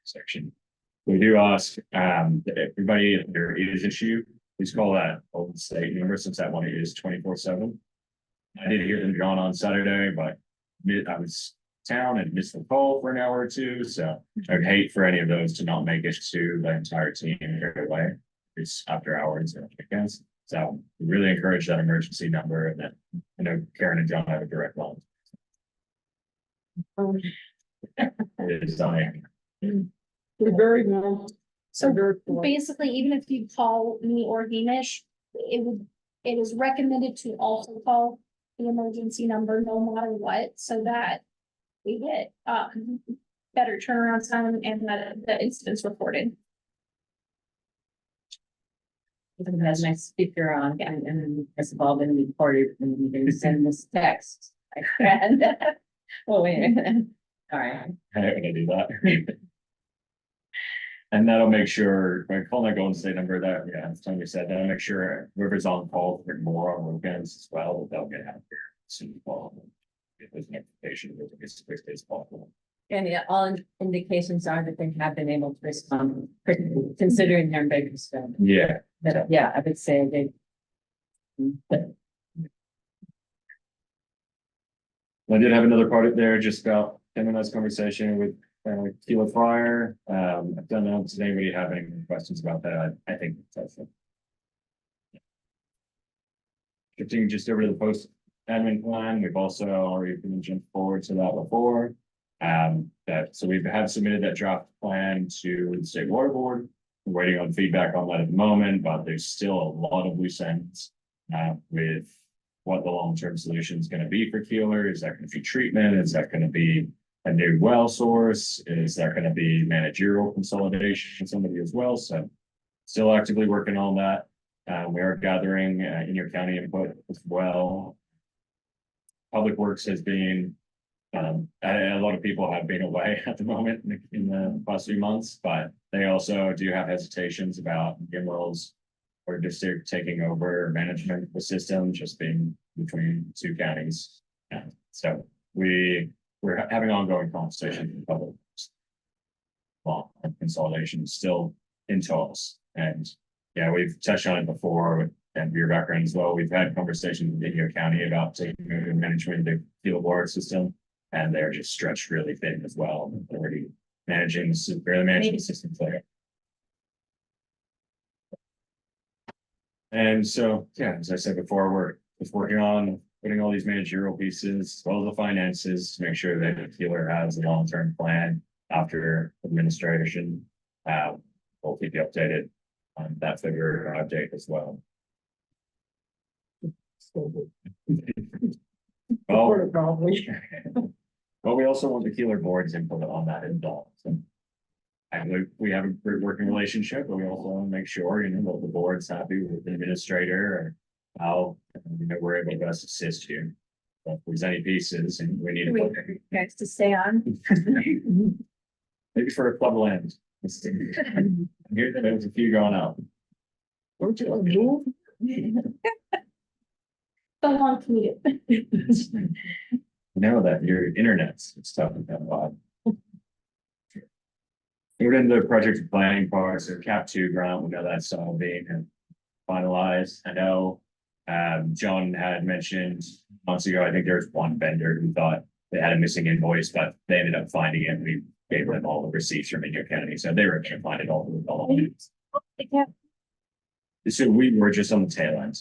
section, we do ask that everybody, if there is issue, please call that old state number, since that one is 24/7. I did hear them drawn on Saturday, but I was in town and missed the call for an hour or two. So I'd hate for any of those to not make it to the entire team right away. It's after hours and weekends. So we really encourage that emergency number, and then I know Karen and John have a direct line. It is on They're very nice. So They're very polite. basically, even if you call me or Hamish, it is recommended to also call the emergency number no matter what, so that we get, better turnaround time and the incidents reported. It has my speaker on and then it's all been recorded and you can send this text. Oh, wait a minute. All right. I'm not gonna do that. And that'll make sure, by calling that Golden State number, that, as Tony said, that'll make sure whoever's on call for more on weekends as well, they'll get out here as soon as possible. If there's an notification, it's as quick as possible. And all indications are that they have been able to respond, considering their big spend. Yeah. But yeah, I would say they. I did have another part there just about 10 minutes conversation with Keeler Fire. I don't know, does anybody have any questions about that? I think that's it. Shifting just over to the post admin plan, we've also already been jumped forward to that before. So we have submitted that draft plan to the State Water Board. We're waiting on feedback on that at the moment, but there's still a lot of loose ends with what the long-term solution is going to be for Keeler. Is that going to be treatment? Is that going to be a new well source? Is that going to be managerial consolidation somebody as well? So still actively working on that. We are gathering in your county input as well. Public Works has been, a lot of people have been away at the moment in the past few months, but they also do have hesitations about Gimwell's or district taking over management of the system, just being between two counties. So we're having ongoing conversations with Public Works. well, consolidation is still in talks. And yeah, we've touched on it before and your background as well. We've had conversations with Inyo County about taking over management of the field water system. And they're just stretched really thin as well. They're already managing, barely managing the systems there. And so, yeah, as I said before, we're just working on putting all these managerial pieces, as well as the finances, to make sure that Keeler has a long-term plan after administration. We'll keep you updated on that figure update as well. Well, Probably. but we also want the Keeler board's input on that as well. So, and we have a great working relationship, but we also want to make sure, that the board's happy with the administrator and how, we're able to best assist you. If there's any pieces and we need You guys to stay on. maybe for a club land. Here, there's a few going out. Don't you want to move? So long commute. Know that your internet's stuff with that lot. We're in the project planning part, so Cap 2 grant, we know that's all being finalized. I know John had mentioned months ago, I think there was one vendor who thought they had a missing invoice, but they ended up finding it. We gave them all the receipts from Inyo County, so they were going to find it all. So we were just on the tail end.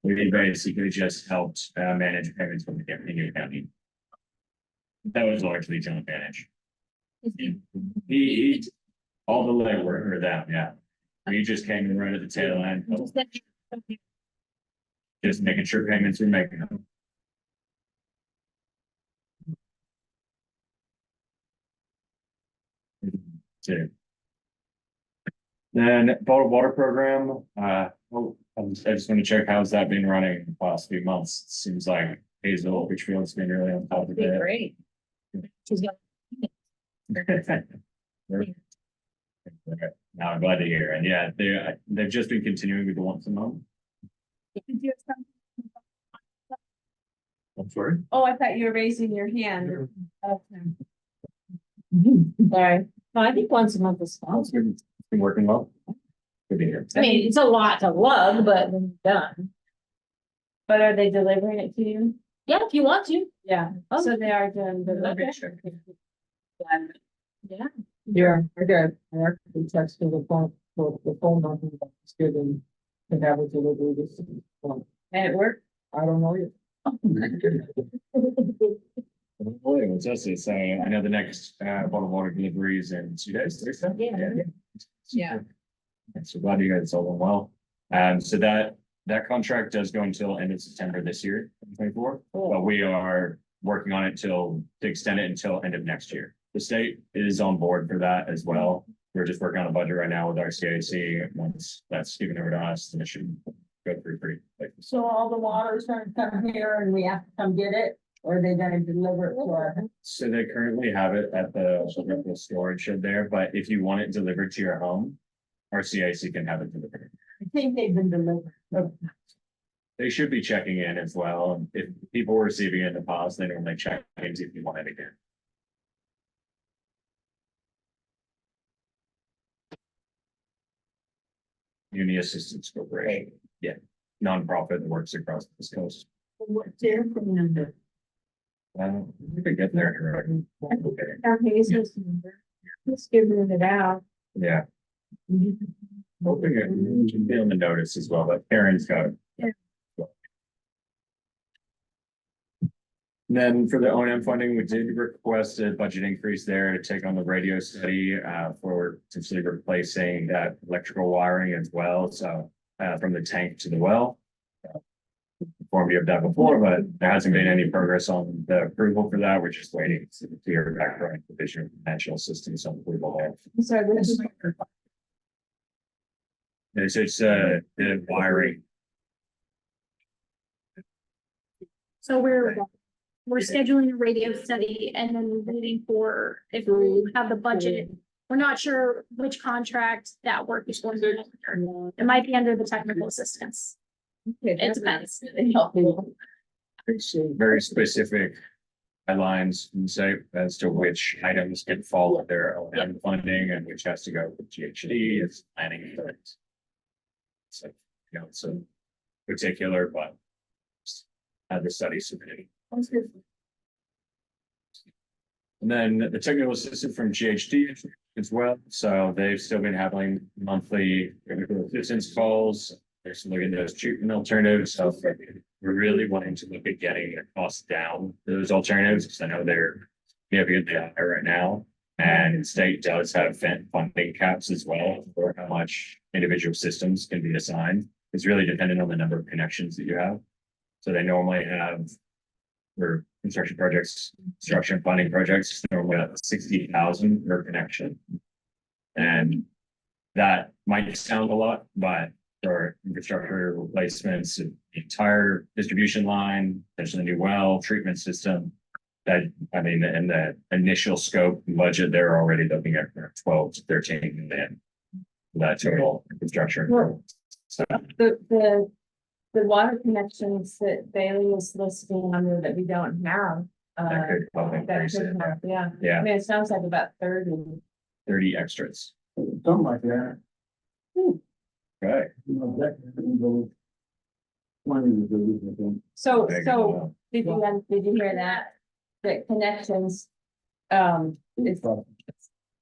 We basically just helped manage payments from the Inyo County. That was largely John manage. He all the legwork for them, yeah. We just came in right at the tail end, just making sure payments were making them. Two. Then bottled water program, I just want to check how's that been running the past few months. It seems like Hazel Richfield's been really on top of it. Great. She's got. Now I'm glad to hear, and yeah, they've just been continuing with the once a month. I'm sorry. Oh, I thought you were raising your hand. Okay. Sorry. No, I think once a month is fine. It's been working well. Good to hear. I mean, it's a lot to lug, but when you're done. But are they delivering it to you? Yeah, if you want to. Yeah, so they are doing the delivery. Yeah. Yeah, I actually texted the phone number that was given to have it delivered this one. And it worked? I don't know yet. What's else is saying? I know the next bottled water delivery is in 2 days, Thursday. Yeah. So glad you guys all went well. So that contract does go until end of September this year, 2024. But we are working on it to extend it until end of next year. The state is on board for that as well. We're just working on a budget right now with our CIC. Once that's given over to us, then it should go through pretty quick. So all the water's gonna come here and we have to come get it, or are they gonna deliver it to our? So they currently have it at the local storage shed there, but if you want it delivered to your home, our CIC can have it delivered. I think they've been delivered. They should be checking in as well. If people were receiving it in the past, they normally check in if you want it again. Uni Assistance Corporation, yeah, nonprofit that works across this coast. What's their phone number? We could get there. Okay. Our Hazel's number. Just giving it out. Yeah. Hoping it should be on the notice as well, but Karen's got it. Then for the O&M funding, we did request a budget increase there to take on the radio study for potentially replacing that electrical wiring as well. So from the tank to the well. Informed you of that before, but there hasn't been any progress on the approval for that. We're just waiting to hear back from the Division of Financial Assistance on approval. So this is. It's the wiring. So we're scheduling a radio study and then we're waiting for, if we have the budget. We're not sure which contract that work is going to be under. It might be under the technical assistance. It depends. Very specific guidelines and say as to which items can fall under O&M funding and which has to go with GHD, it's planning. So, you know, it's a particular, but had the study submitted. And then the technical assistant from GHD as well. So they've still been having monthly technical assistance calls. They're still looking at those treatment alternatives. So we're really wanting to look at getting the costs down for those alternatives, because I know they're significantly higher right now. And the state does have funding caps as well for how much individual systems can be assigned. It's really dependent on the number of connections that you have. So they normally have for construction projects, construction funding projects, normally about 60,000 per connection. And that might sound a lot, but for infrastructure replacements, the entire distribution line, there's a new well treatment system. That, I mean, in the initial scope budget, they're already looking at 12 to 13 million. That total infrastructure. So The water connections that Bailey is listing under that we don't have. that could probably That increase could it. help, yeah. I Yeah, mean, it sounds like about 30. 30 extras. Something like that. Right. You know, that can go 20 is the reason, I think. So, There you so go. did you hear that? That connections, it's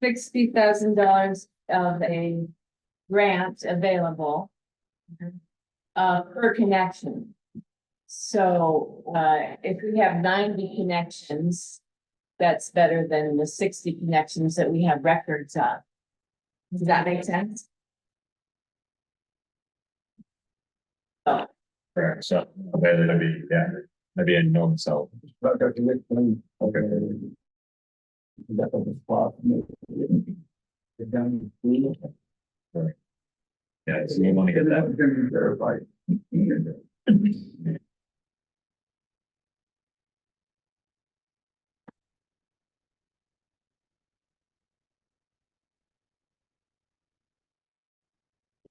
$60,000 of a grant available. Per connection. So, if we have 90 connections, that's better than the 60 connections that we have records of. Does that make sense? Correct. So, okay, that'd be, yeah, that'd be a norm. So, But that's the next one. Okay. That's a spot. It's done. yeah, so you want to get that. It's gonna be verified.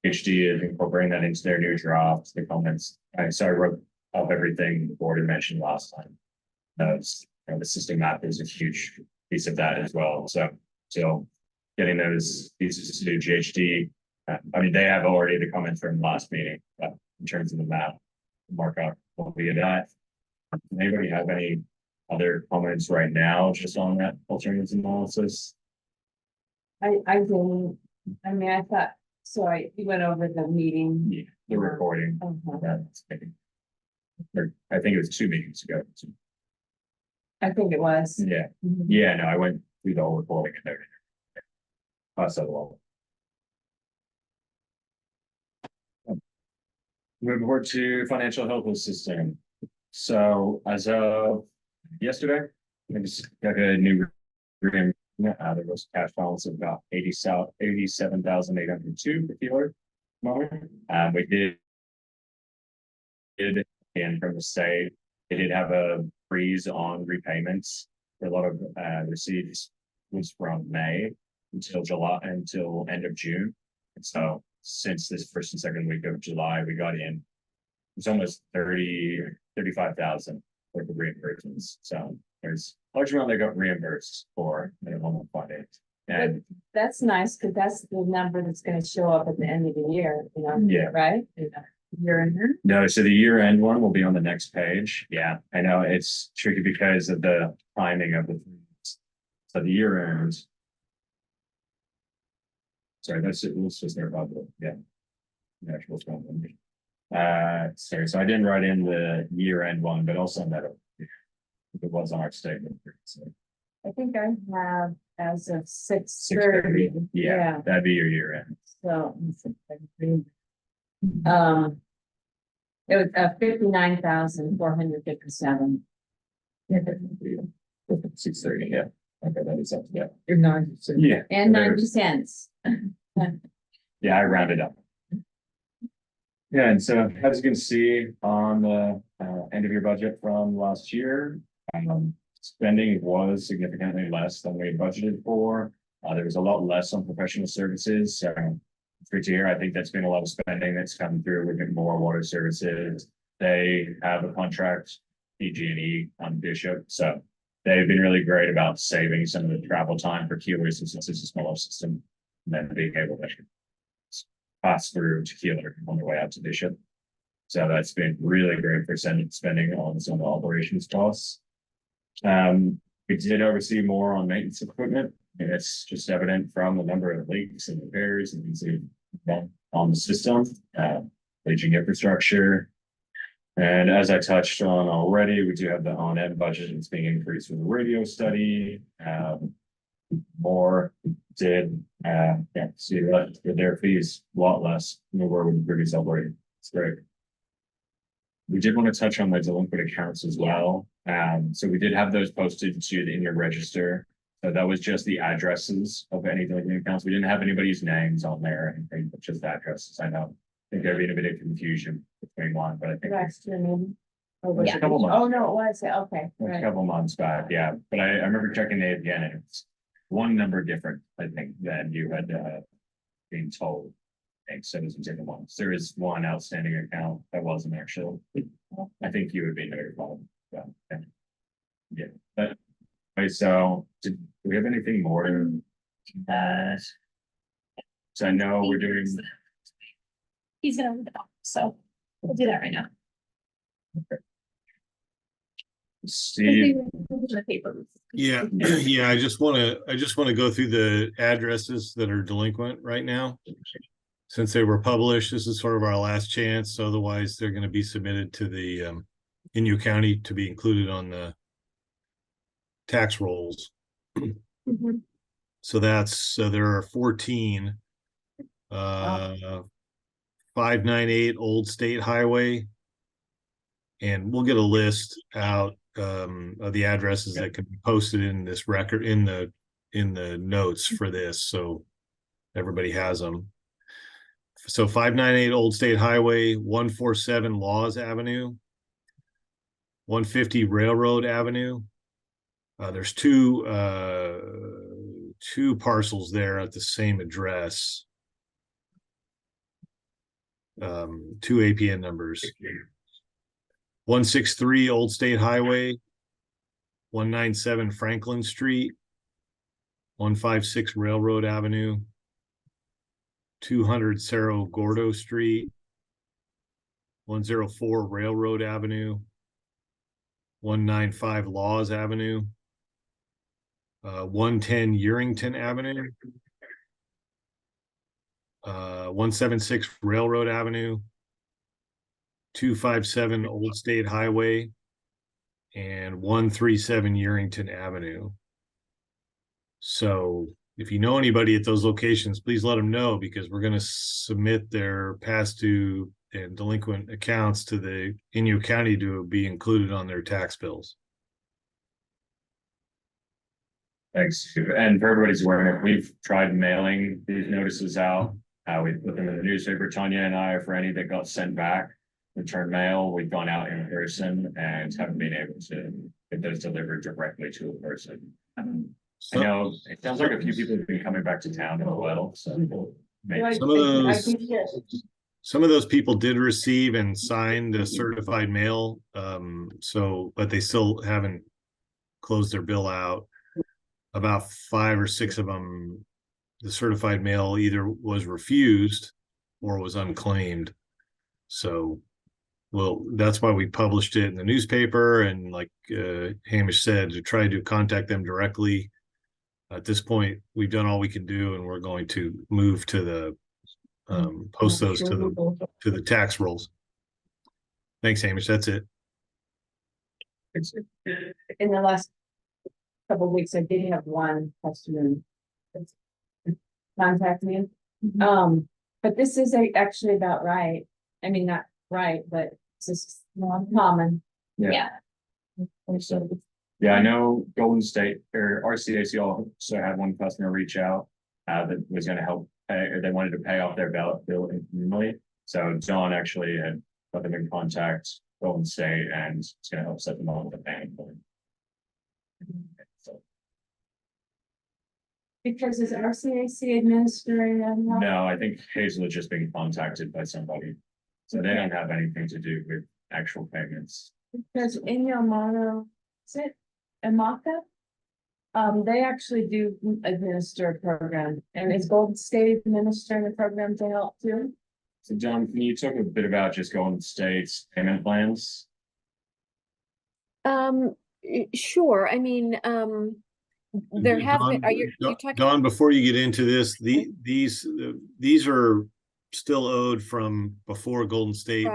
HD is incorporating that into their new drafts, the comments. So I wrote up everything the board had mentioned last time. Those, you know, the system map is a huge piece of that as well. So getting those pieces to GHD. I mean, they have already the comments from last meeting, but in terms of the map, markup will be that. Anybody have any other comments right now, just on that alternatives analysis? I didn't, I mean, I thought, so you went over the meeting. Yeah, the recording. Uh-huh. That's or I think it was 2 meetings ago. I think it was. Yeah, Mhm. yeah, no, I went through the whole recording and there. Pass that along. Moving forward to financial health system. So as of yesterday, I just got a new agreement. There was a cash balance of about 87,802 for Keeler. We did, and from the state, they did have a freeze on repayments. A lot of receipts was from May until July, until end of June. And so since this first and second week of July, we got in, it's almost 35,000 worth of reimbursements. So there's a large amount that got reimbursed for minimum funding. And That's nice, because that's the number that's gonna show up at the end of the year, you know? Yeah. Right? Year in here. no, so the year end one will be on the next page. Yeah, I know it's tricky because of the timing of the things. So the year end. Sorry, that's it. It's just there about the, yeah. The actual spend. Sorry, so I didn't write in the year end one, but I'll send that over. It was on our statement. So I think I have as of 6:30, 6:30. yeah, that'd be your year end. So. It was 59,457. 6:30, yeah. Okay, that is up, yeah. In 96. Yeah. And there's- 90 cents. Yeah, I rounded up. Yeah, and so as you can see on the end of your budget from last year, spending was significantly less than we had budgeted for. There was a lot less on professional services, so it's great to hear. I think that's been a lot of spending that's come through with more water services. They have a contract, PG&E on Bishop, so they've been really great about saving some of the travel time for Keeler since it's a smaller system. And then being able to pass through to Keeler on the way out to Bishop. So that's been really great for spending on some of the operations costs. We did oversee more on maintenance equipment, and it's just evident from the number of leaks and repairs and you can see on the system, leaching infrastructure. And as I touched on already, we do have the on-end budget that's being increased with the radio study. More did, see that their fees a lot less than where we previous operating. It's great. We did want to touch on the delinquent accounts as well. So we did have those posted to the in-year register. So that was just the addresses of any delinquent accounts. We didn't have anybody's names on there or anything, but just addresses. I know. I think there'd be a bit of confusion between one, but I think Last year, maybe. Or was it's a it- couple months. Oh, no, it was, okay, a right. couple months back, yeah. But I remember checking it again, and it's one number different, I think, than you had been told. And so there's different ones. There is one outstanding account that wasn't actually. I think you would be notified. Yeah, but okay, so do we have anything more? So I know we're doing. He's gonna read it off, so we'll do that right now. Steve, The paper. Yeah, yeah, I just wanna go through the addresses that are delinquent right now. Since they were published, this is sort of our last chance, otherwise they're gonna be submitted to the Inyo County to be included on the tax rolls. Mhm. So there are 14. 598 Old State Highway. And we'll get a list out of the addresses that can be posted in this record in the notes for this, so everybody has them. So 598 Old State Highway, 147 Laws Avenue, 150 Railroad Avenue. There's two parcels there at the same address. Two APN numbers. 163 Old State Highway, 197 Franklin Street, 156 Railroad Avenue, 200 Cerro Gordo Street, 104 Railroad Avenue, 195 Laws Avenue, 110 Urington Avenue, 176 Railroad Avenue, 257 Old State Highway, and 137 Urington Avenue. So if you know anybody at those locations, please let them know, because we're going to submit their past due and delinquent accounts to the Inyo County to be included on their tax bills. thanks. And for everybody's aware, we've tried mailing these notices out. We put them in the newspaper. Tanya and I, for any that got sent back, return mail, we've gone out in person and haven't been able to get those delivered directly to a person. I know it sounds like a few people have been coming back to town as well, so maybe. Some of those people did receive and signed a certified mail, but they still haven't closed their bill out. About 5 or 6 of them, the certified mail either was refused or was unclaimed. So, well, that's why we published it in the newspaper, and like Hamish said, to try to contact them directly. At this point, we've done all we can do, and we're going to move to the post those to the tax rolls. Thanks, Hamish. That's it. In the last couple of weeks, I did have one customer contact me. But this is actually about right. I mean, not right, but it's just common. Yeah. Yeah, I know Golden State or RCAC also had one customer reach out that was going to help pay, or they wanted to pay off their bill internally. So John actually had put them in contact Golden State, and it's going to help set them up with a payment plan. So, Because is RCAC administering? no, I think Hazel had just been contacted by somebody, so they don't have anything to do with actual payments. Because in your motto, is it Amaka. They actually do administer a program, and is Golden State administering a program to help too? So John, can you talk a bit about just Golden State's payment plans? Sure. I mean, there have been, are you talking? Don, before you get into this, these are still owed from before Golden State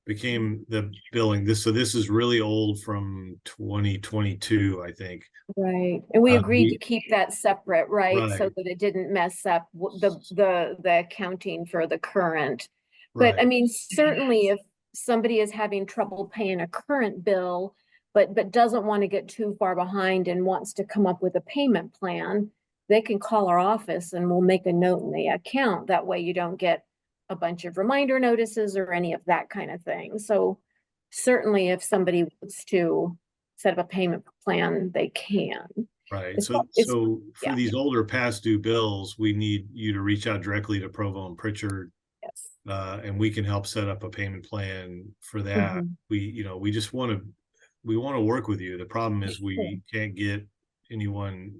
became the billing. So this is really old from 2022, I think. Right, and we agreed to keep that separate, right? So Right. that it didn't mess up the accounting for the current. Right. But I mean, certainly if somebody is having trouble paying a current bill, but doesn't want to get too far behind and wants to come up with a payment plan, they can call our office and we'll make a note in the account. That way you don't get a bunch of reminder notices or any of that kind of thing. So certainly if somebody wants to set up a payment plan, they can. Right. It's So not- it's- for yeah. these older past due bills, we need you to reach out directly to Provo and Pritchard, Yes. and we can help set up a payment plan for that. Mhm. We just want to work with you. The problem is we Sure. can't get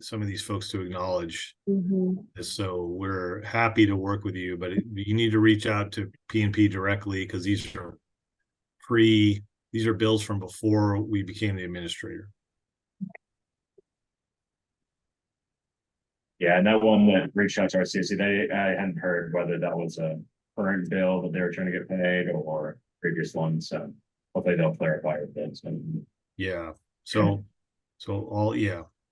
some of these folks to acknowledge Mhm. this. So we're happy to work with you, but you need to reach out to P&P directly because these are bills from before we became the administrator. Yeah, and that one that reached out to our CSC, I hadn't heard whether that was a current bill that they were trying to get paid or previous one, so hopefully they'll clarify with this. Yeah. So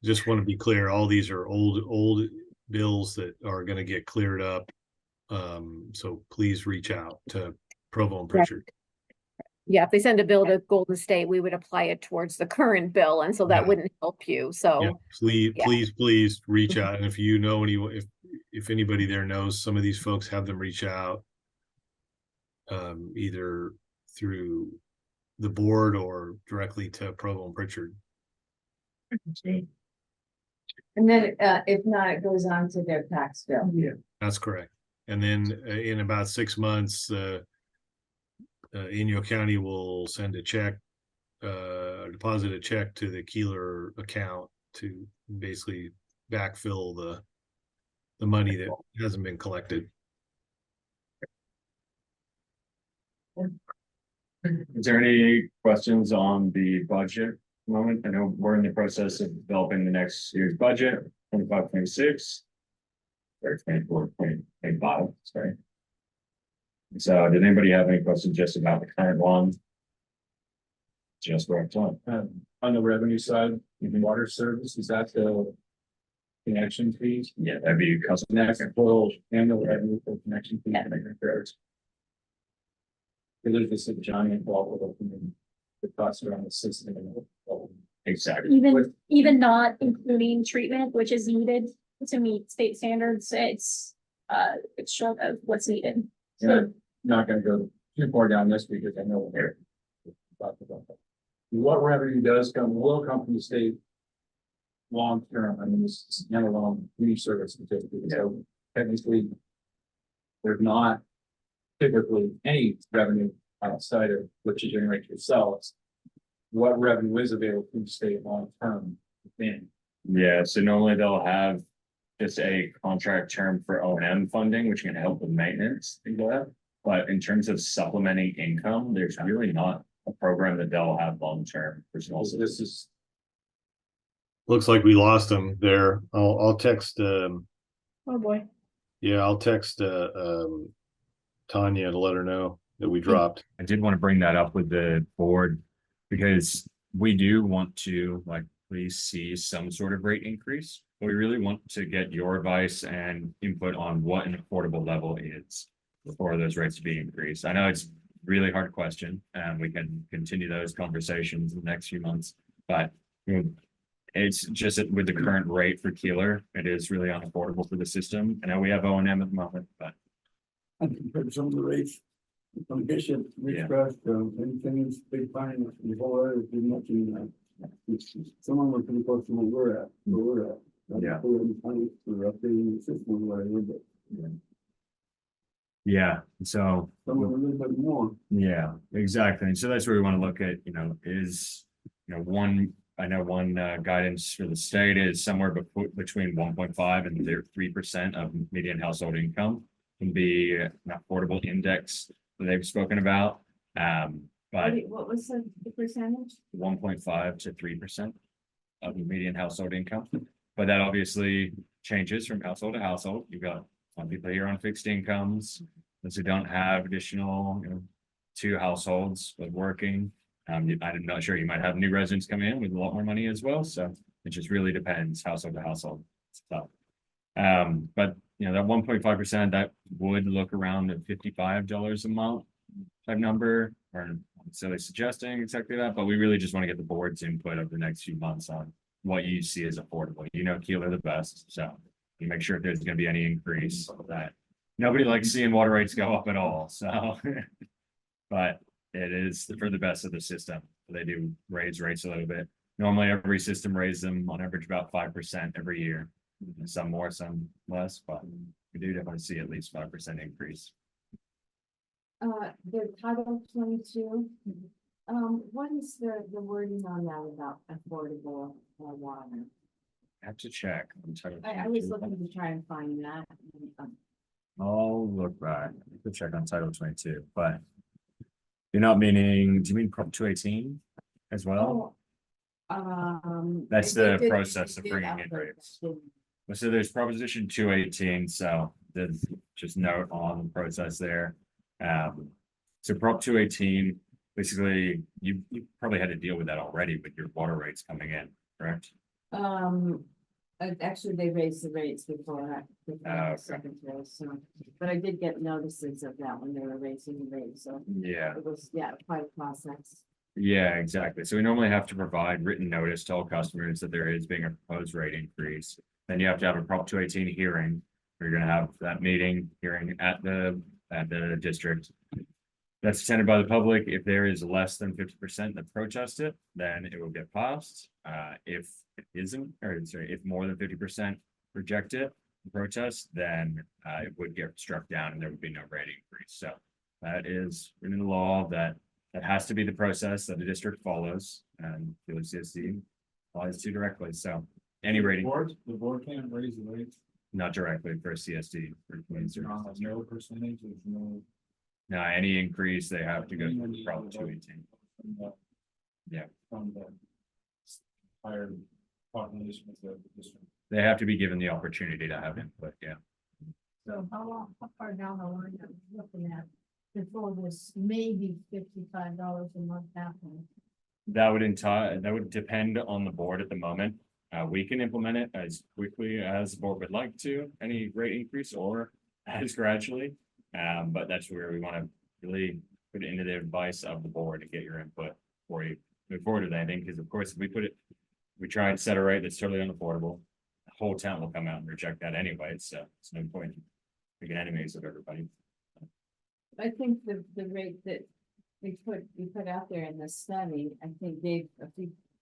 just want to be clear, all these are old bills that are going to get cleared up. So please reach out to Provo and Pritchard. Yeah, if they send a bill to Golden State, we would apply it towards the current bill, and so that Yeah. wouldn't help you, Yeah, so. please, yeah. please reach out. And if you know anyone, if anybody there knows some of these folks, have them reach out. Either through the board or directly to Provo and Pritchard. And then, if not, it goes on to their tax bill. Yeah, that's correct. And then in about 6 months, Inyo County will send a check, deposit a check to the Keeler account to basically backfill the money that hasn't been collected. Is there any questions on the budget moment? I know we're in the process of developing the next year's budget, 25, 26. Or 24, 25, sorry. So did anybody have any questions just about the current one? Just right on. On the revenue side, even water service, is that the connection fees? Yeah, that'd be custom. Next, total annual revenue for connection fees. There's this giant bubble of the costs around the system. Exactly. Even not including treatment, which is needed to meet state standards, it's short of what's needed. And I'm not gonna go too far down this because I know we're talked about that. What revenue will come from the state long term? I mean, this is standalone community service certificate, so technically there's not typically any revenue outside of what you generate yourselves. What revenue is available from the state long term within? Yeah, so normally they'll have just a contract term for O&M funding, which can help with maintenance, things like that. But in terms of supplementing income, there's really not a program that they'll have long-term. Also, this is Looks like we lost them there. I'll text, Oh, boy. yeah, I'll text, Tanya to let her know that we dropped. I did want to bring that up with the board because we do want to please see some sort of rate increase. We really want to get your advice and input on what an affordable level is for those rates to be increased. I know it's a really hard question and we can continue those conversations in the next few months, but it's just that with the current rate for Keeler, it is really unaffordable for the system. I know we have O&M at the moment, but I compared some of the rates. From Bishop, Yeah. Ridgecrest, anything is big fine, the whole area is pretty much in, some of them are pretty close to where we're at. Yeah. We're updating the system, whatever, but yeah, so. some of them a little bit more. Yeah, exactly. And so that's where we want to look at, is I know one guidance for the state is somewhere between 1.5 and 3% of median household income can be an affordable index that they've spoken about. But What was the percentage? 1.5 to 3% of the median household income. But that obviously changes from household to household. You've got some people here on fixed incomes, those who don't have additional, 2 households with working. I'm not sure, you might have new residents come in with a lot more money as well, so it just really depends household to household. So, but that 1.5%, that would look around at $55 a month type number, or I'm not necessarily suggesting exactly that, but we really just want to get the board's input over the next few months on what you see as affordable. Keeler the best, so you make sure if there's going to be any increase that nobody likes seeing water rates go up at all, so. But it is for the best of the system. They do raise rates a little bit. Normally, every system raises them on average about 5% every year. Some more, some less, but we do definitely see at least 5% increase. The Title 22, what is the wording on that about affordable water? I have to check. I was looking to try and find that. I'll look back. I could check on Title 22, but you're not meaning, do you mean Prop 218 as well? That's the process of bringing in rates. So there's Proposition 218, so there's just note on the process there. So Prop 218, basically, you probably had to deal with that already with your water rates coming in, correct? Actually, they raised the rates before Okay. secretary, so, but I did get notices of that when they were raising the rates, so Yeah. it was, quite a process. Yeah, exactly. So we normally have to provide written notice to all customers that there is being a proposed rate increase. Then you have to have a Prop 218 hearing. You're gonna have that hearing at the district. That's attended by the public. If there is less than 50% that protest it, then it will get passed. If it isn't, or sorry, if more than 50% reject it, protest, then it would get struck down and there would be no rate increase. So that is written in the law that has to be the process that the district follows, and the CSD applies to directly. So any rating, The board can't raise the rates. not directly for a CSD. For community services. No percentage, there's no. No, any increase, they have to go through Prop 218. Yeah. From the higher population of the district. They have to be given the opportunity to have input, yeah. So how far down the line are we looking at before this maybe $55 a month happens? That would depend on the board at the moment. We can implement it as quickly as the board would like to, any rate increase or as gradually. But that's where we want to really put it into the advice of the board to get your input before you move forward with anything. Because of course, if we try and set a rate that's totally unaffordable, the whole town will come out and reject that anyway. So it's no point making enemies of everybody. I think the rate that we put out there in the study, I think gave a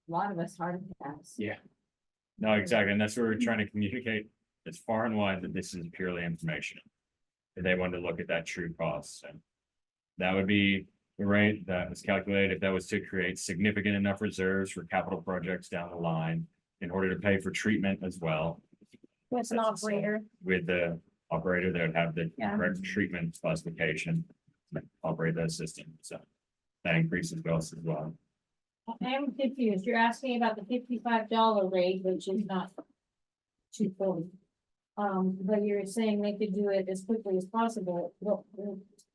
lot of us heart attacks. Yeah. No, exactly. And that's what we're trying to communicate as far and wide that this is purely information. If they wanted to look at that true cost, and that would be the rate that was calculated if that was to create significant enough reserves for capital projects down the line in order to pay for treatment as well. With an operator. With the operator, they would have the Yeah. correct treatment classification to operate that system. So that increases costs as well. I'm confused. You're asking about the $55 rate, which is not $240. But you're saying they could do it as quickly as possible. Well,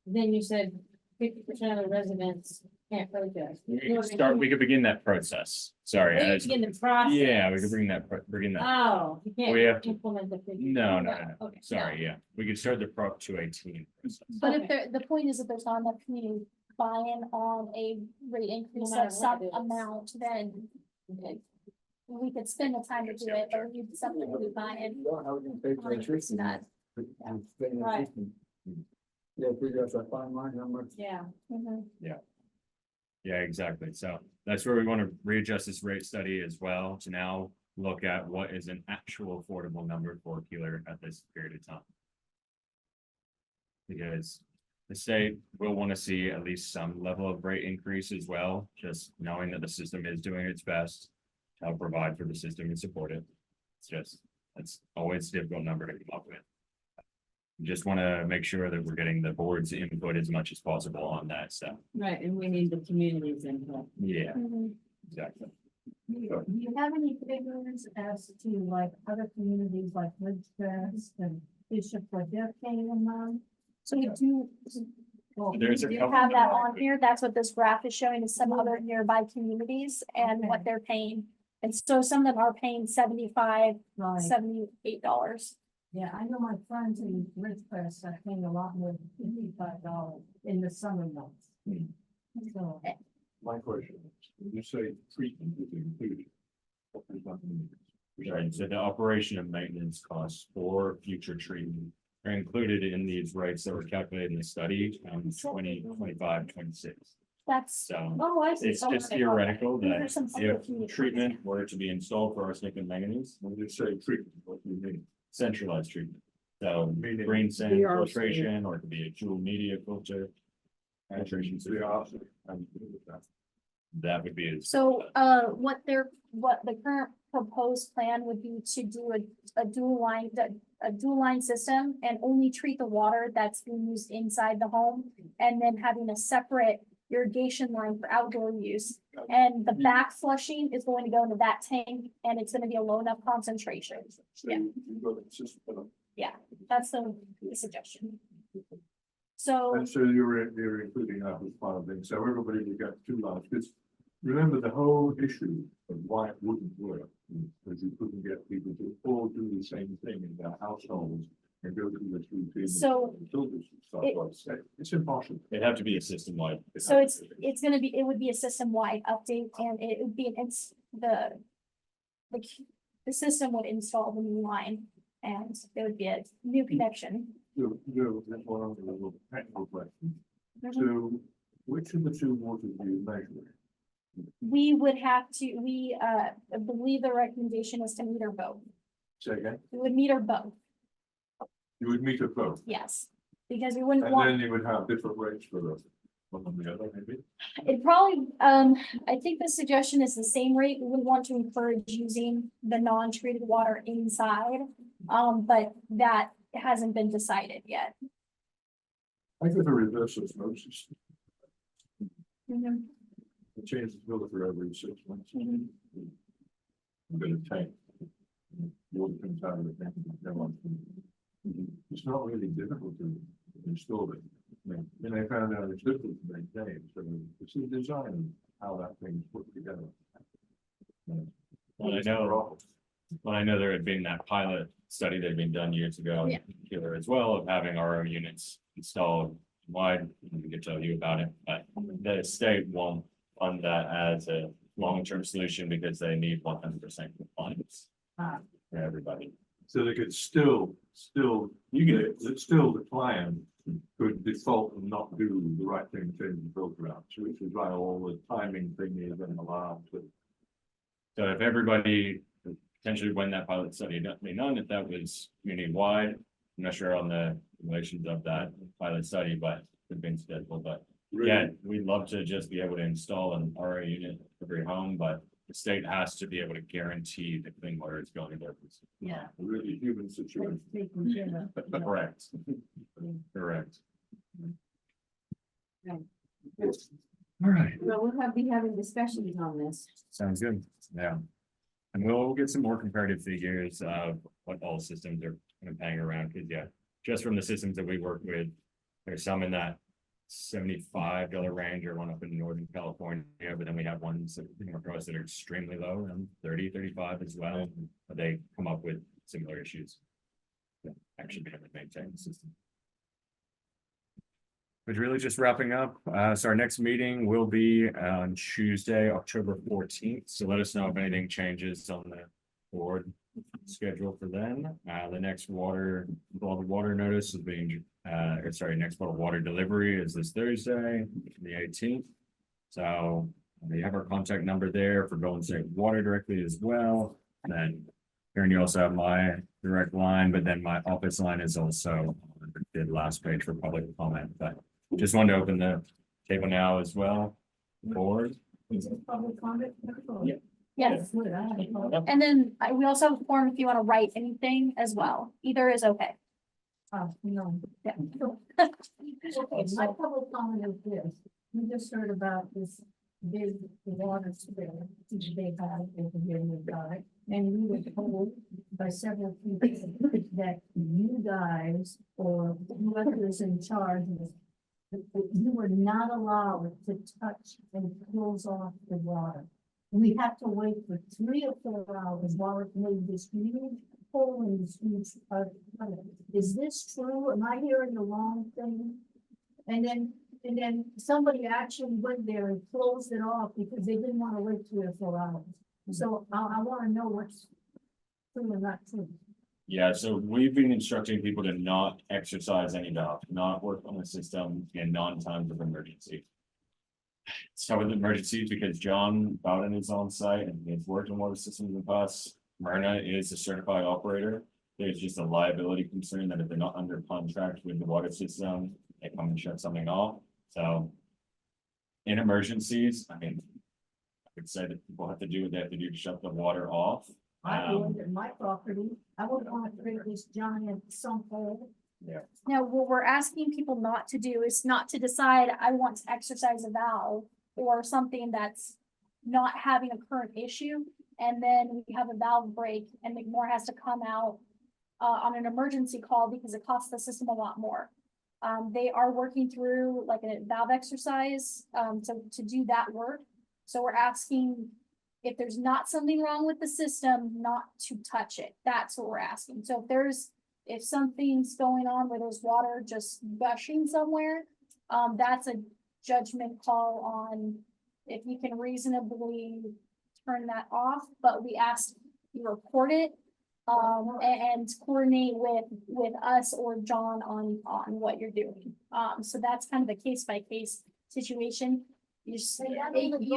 then you said 50% of the residents can't protest. We could begin that process. Sorry. We can begin the process. Yeah, we could bring that. Oh, you We have can't to- implement the 50. No. Okay. Sorry, yeah, we could start the Prop 218 process. But if the point is that there's not enough community buy-in on a rate increase matter of some what it is. amount, then we could spend the time to do it, or we something we buy-in. How we can pay for electricity? Not. And stay in the Right. system. Yeah, figure out that fine line, how much. Yeah. Yeah, exactly. So that's where we want to readjust this rate study as well to now look at what is an actual affordable number for Keeler at this period of time. Because The state will want to see at least some level of rate increase as well, just knowing that the system is doing its best to help provide for the system and support it. It's just, it's always a difficult number to come up with. Just want to make sure that we're getting the board's input as much as possible on that stuff. Right, and we need the community's input. Yeah, Mhm. exactly. Do you have any figures as to like other communities like Ridgecrest and Bishop, what they're paying a month? So we do, Well, There's a we do couple- have that on here. That's what this graph is showing is some other nearby communities and what they're paying. And so some of them are paying $75, Right, $78. yeah, I know my friends in Ridgecrest are paying a lot more than $55 in the summer months. So, My question is, when you say treatment is included, what does that mean? Right, so the operation and maintenance costs for future treatment are included in these rates that were calculated in the study, 2025, 26. That's, So oh, I see. it's Oh, just okay. theoretical that There's some other if communities. treatment were to be installed for arsenic and manganese, When you say treatment, what do you mean? centralized treatment. So Meaning- green sand We are filtration, or it could be a dual media filter. Filtration So the system. opposite, I'm good with that. That would be. So, what the current proposed plan would be to do a dual line system and only treat the water that's being used inside the home. And then having a separate irrigation line for outdoor use. And the back flushing is going to go into that tank and it's gonna be a low enough concentration. So Yeah. you've got a system. That's the suggestion. So, And so you're including that as part of things, so everybody will get two lines, because remember the whole issue of why it wouldn't work. Because you couldn't get people to all do the same thing in their households and go through this routine. So Filters and stuff it- like that. It's impossible. It'd have to be a system wide. so it's gonna be, it would be a system-wide update and it would be the system would install the new line and there would be a new connection. That's one of the little technical questions. So which of the two waters do you measure? We would have to, I believe the recommendation is to meter both. Say again, We would meter both, you would meter both, yes, because we wouldn't and want, then you would have different rates for the one and the other, maybe? it probably, I think the suggestion is the same rate. We wouldn't want to encourage using the non-treated water inside. But that hasn't been decided yet. I think a reverse osmosis, it changes the filter every 6 months. I'm gonna tank. Water comes out of the tank. It's not really difficult to install it. And I found out it's difficult to maintain, so it's the design of how that thing's put together. Well, I know there had been that pilot study that had been done years ago. Yeah. Keeler as well, of having RO units installed wide, we could tell you about it, but the state won't fund that as a long-term solution because they need 100% compliance. Ah. For everybody. So they could still, you get it, it's still the client could default and not do the right thing, change the filter out, so which is why all the timing thing is and alarms. So if everybody, potentially when that pilot study be done, if that was community-wide, I'm not sure on the relations of that pilot study, but it's been scheduled, but yeah, we'd love to just be able to install an RO unit in every home, but the state has to be able to guarantee the clean water is going to their. yeah. A really human situation. It's taken care of. Correct. Correct. All right. Well, we'll be having discussions on this. Sounds good, yeah. And we'll get some more comparative figures of what all systems are kind of paying around, because yeah, just from the systems that we work with, there's some in that $75 range or one up in Northern California, but then we have ones that come across that are extremely low and 30, 35 as well, but they come up with similar issues. that Actually be able to maintain the system. But really just wrapping up, so our next meeting will be on Tuesday, October 14th. So let us know if anything changes on the board schedule for then. The next water notice is being, next bottle water delivery is this Thursday, the 18th. So we have our contact number there for Golden State Water directly as well. And then Karen, you also have my direct line, but then my office line is also on the last page for public comment, but just wanted to open the table now as well. Board. Is it public comment? Yeah. Yes, Good, I have a comment. and then we also have a form if you want to write anything as well. Either is okay. Oh, no. Yeah. Okay, my public comment is this, we just heard about this big water spill, which they had in the beginning of God. And we were told by several people that you guys, or whoever is in charge of this, that you were not allowed to touch and close off the water. We have to wait for 3 or 4 hours while it made this huge hole in this huge part. Is this true? Am I hearing the wrong thing? And then somebody actually went there and closed it off because they didn't want to wait 3 or 4 hours. So I want to know what's true and not true. Yeah, so we've been instructing people to not exercise any valve, not work on the system in non-times of emergency. Start with emergencies because John Bowden is on site and he's worked on water systems with us. Myrna is a certified operator. There's just a liability concern that if they're not under contract with the water system, they come and shut something off. So in emergencies, I mean, I would say that people have to do what they have to do to shut the water off. I would at my property, I wouldn't want to create this giant sump hole. Now, what we're asking people not to do is not to decide, I want to exercise a valve or something that's not having a current issue. And then we have a valve break and McMoore has to come out on an emergency call because it costs the system a lot more. They are working through like a valve exercise to do that work. So we're asking if there's not something wrong with the system, not to touch it. That's what we're asking. So if something's going on where there's water just gushing somewhere, that's a judgment call on if you can reasonably turn that off, but we asked you report it and coordinate with us or John on what you're doing. So that's kind of a case by case situation. You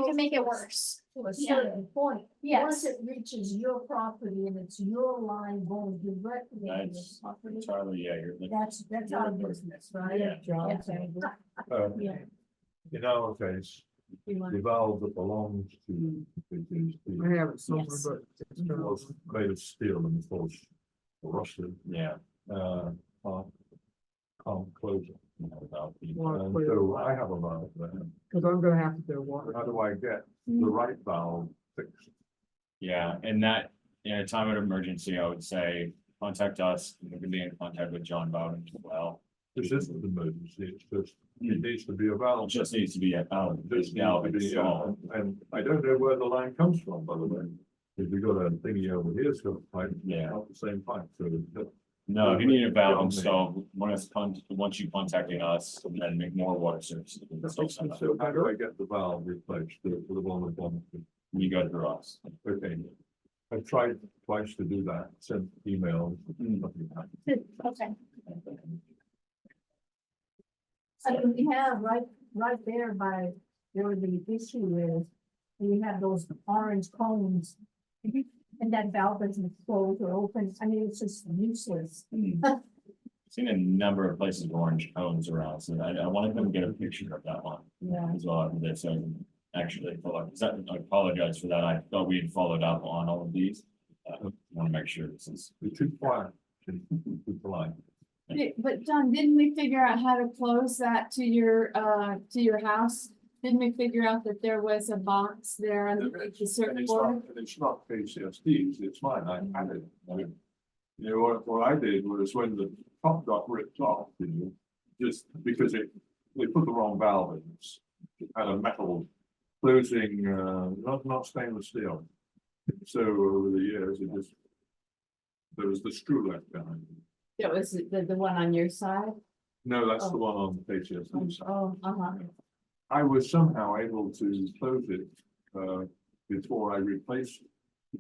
can make it worse. To a certain point. Yes. Once it reaches your property and it's your line going directly to your That's property, Charlie, yeah, you're. that's our business, right? Yeah. Yeah. In our case, the valve that belongs to I have it somewhere, Yes. but it's kind of- was made of steel and of course rusted, Yeah. can't close it. Without the- Well, So I have a valve there. Cause I'm gonna have to do water. How do I get the right valve fixed? Yeah, and that, in a time of emergency, I would say, contact us, we can be in contact with John Bowden as well. This isn't an emergency, it's just, it needs to be a It valve. just needs to be a valve, This this valve needs to be, installed. and I don't know where the line comes from, by the way. If you've got a thingy over here, it's got a pipe, Yeah. not the same pipe, so it's- No, if you need a valve Yeah. installed, once you contacting us, then make more water services. So how do I get the valve replaced, the one with one? You go through us. Okay. I've tried twice to do that, sent emails. nothing happened. Okay. I mean, we have right there by where the issue is, we have those orange cones. And that valve isn't closed or open. I mean, it's just useless. Seen a number of places with orange cones around, so I wanted them to get a picture of that one Yeah. as well, after this, so actually, I apologize for that, I thought we had followed up on all of these. Want to make sure this is. It's too quiet, too polite. But John, didn't we figure out how to close that to your house? Didn't we figure out that there was a box there underneath the circuit board? It's not KCSD's, it's mine, I had it. You know, what I did was when the top got ripped off, just because they put the wrong valve in, it had a metal closing, not stainless steel. So over the years, there was the screw left behind. That was the one on your side? No, that's the one on the KCSD side. Oh, I was somehow able to close it, before I replaced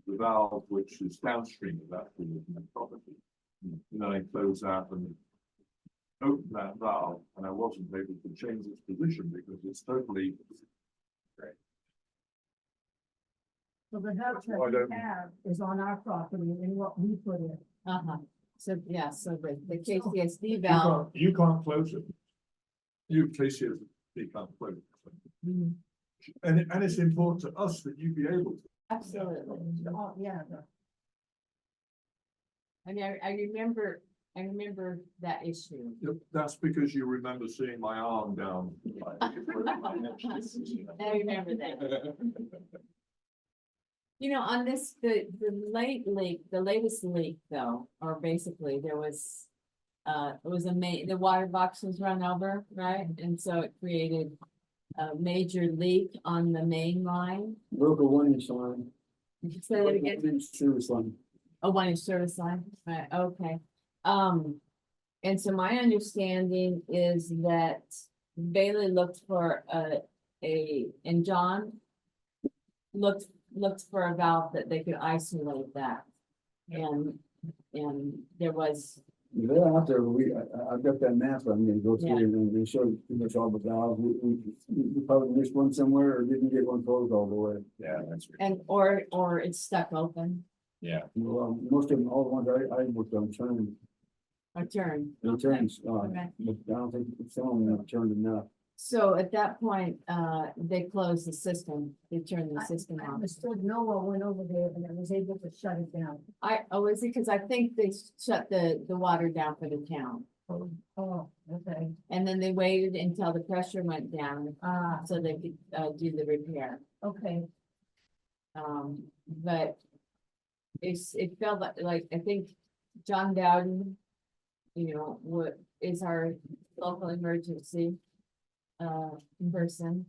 the valve, which is downstream of that for the property. And then I closed that and opened that valve, and I wasn't able to change its position because it's totally. So the house Why that don't- we have is on our property and what we put in. so yeah, so the KCSD You valve, can't close it. you appreciate big point. Mhm. And it's important to us that you be able to. Absolutely. Oh, yeah. I mean, I remember that issue. Yep, that's because you remember seeing my arm down. I remember that. You know, on this, the latest leak though, or basically there was. It was the water box was run over, right? And so it created a major leak on the main line. Broke a 1 inch line. Say that again. 1 inch service line. A 1 inch service line, right, okay. And so my understanding is that Bailey looked for and John looked for a valve that they could isolate that. And there was, They're out there, I've got that map, I'm gonna go Yeah. through and they showed pretty much all the valves. We probably missed one somewhere or didn't get one closed all the way. Yeah, that's, or it's stuck open, yeah. Well, most of them, all the ones I worked on turned, or turned. they turned, Okay. but I don't think some of them have turned enough. So at that point, they closed the system, they turned the system I off. understood Noah went over there and I was able to shut it down. Is it, cause I think they shut the water down for the town. Oh, okay. And then they waited until the pressure went down, Ah, so they could, do the repair. okay. But it felt like, I think John Dowden, you know, is our local emergency person,